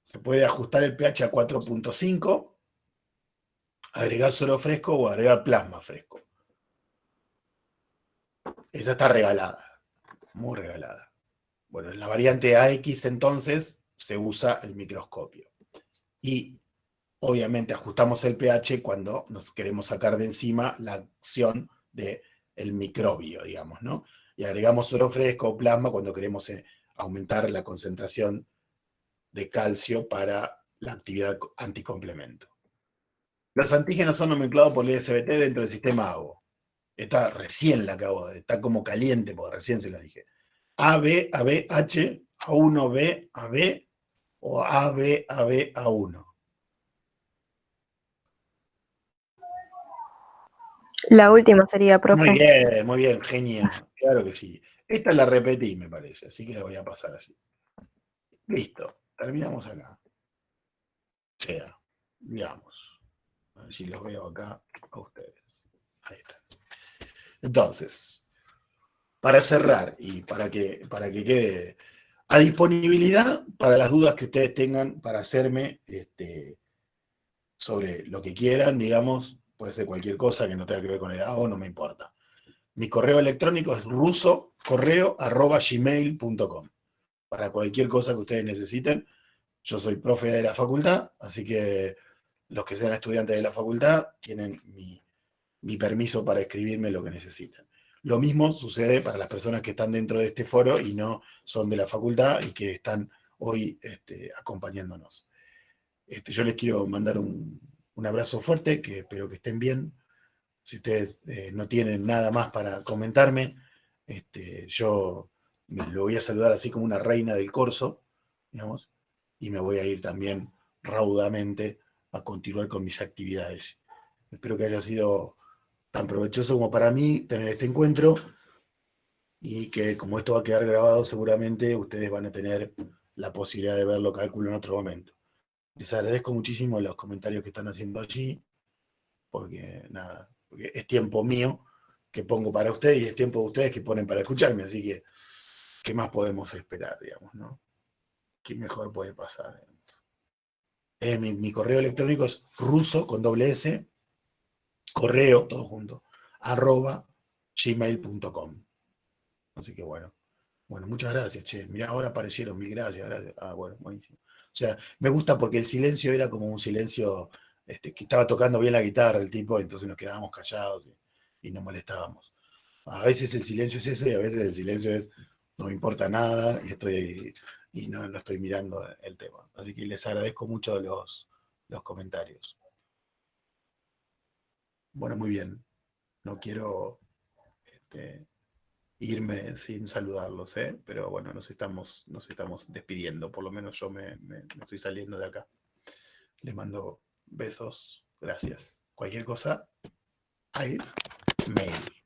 Se puede ajustar el pH a 4.5, agregar suero fresco o agregar plasma fresco. Esa está regalada, muy regalada. Bueno, en la variante AX entonces se usa el microscopio. Y obviamente ajustamos el pH cuando nos queremos sacar de encima la acción del microbio, digamos, ¿no? Y agregamos suero fresco o plasma cuando queremos aumentar la concentración de calcio para la actividad anticomplemento. Los antígenos son nomenclados por el ISBT dentro del sistema ABO. Esta recién la acabo de, está como caliente porque recién se la dije. AB, AB, H, A1B, AB o AB, AB, A1. La última sería, profe. Muy bien, genial. Claro que sí. Esta la repetí, me parece, así que la voy a pasar así. Listo, terminamos acá. O sea, digamos. A ver si los veo acá a ustedes. Ahí está. Entonces, para cerrar y para que quede a disponibilidad para las dudas que ustedes tengan para hacerme sobre lo que quieran, digamos, puede ser cualquier cosa que no tenga que ver con el AO, no me importa. Mi correo electrónico es ruso@gmail.com. Para cualquier cosa que ustedes necesiten, yo soy profe de la facultad, así que los que sean estudiantes de la facultad tienen mi permiso para escribirme lo que necesiten. Lo mismo sucede para las personas que están dentro de este foro y no son de la facultad y que están hoy acompañándonos. Yo les quiero mandar un abrazo fuerte, que espero que estén bien, Si ustedes no tienen nada más para comentarme, yo me lo voy a saludar así como una reina del corso, digamos, y me voy a ir también raudamente a continuar con mis actividades. Espero que haya sido tan provechoso como para mí tener este encuentro y que como esto va a quedar grabado, seguramente ustedes van a tener la posibilidad de verlo, cálculo, en otro momento. Les agradezco muchísimo los comentarios que están haciendo allí, porque nada, porque es tiempo mío que pongo para ustedes y es tiempo de ustedes que ponen para escucharme, así que, ¿qué más podemos esperar, digamos, no? ¿Qué mejor puede pasar? Mi correo electrónico es ruso con doble S, correo, todo junto, @gmail.com. Así que bueno, muchas gracias, che. Mirá, ahora aparecieron, mil gracias, gracias. Ah, bueno, buenísimo. O sea, me gusta porque el silencio era como un silencio, que estaba tocando bien la guitarra el tipo, entonces nos quedábamos callados y no molestábamos. A veces el silencio es ese y a veces el silencio es no me importa nada y no estoy mirando el tema. Así que les agradezco mucho los comentarios. Bueno, muy bien. No quiero irme sin saludarlos, pero bueno, nos estamos despidiendo. Por lo menos yo me estoy saliendo de acá. Les mando besos. Gracias. Cualquier cosa, hay mail.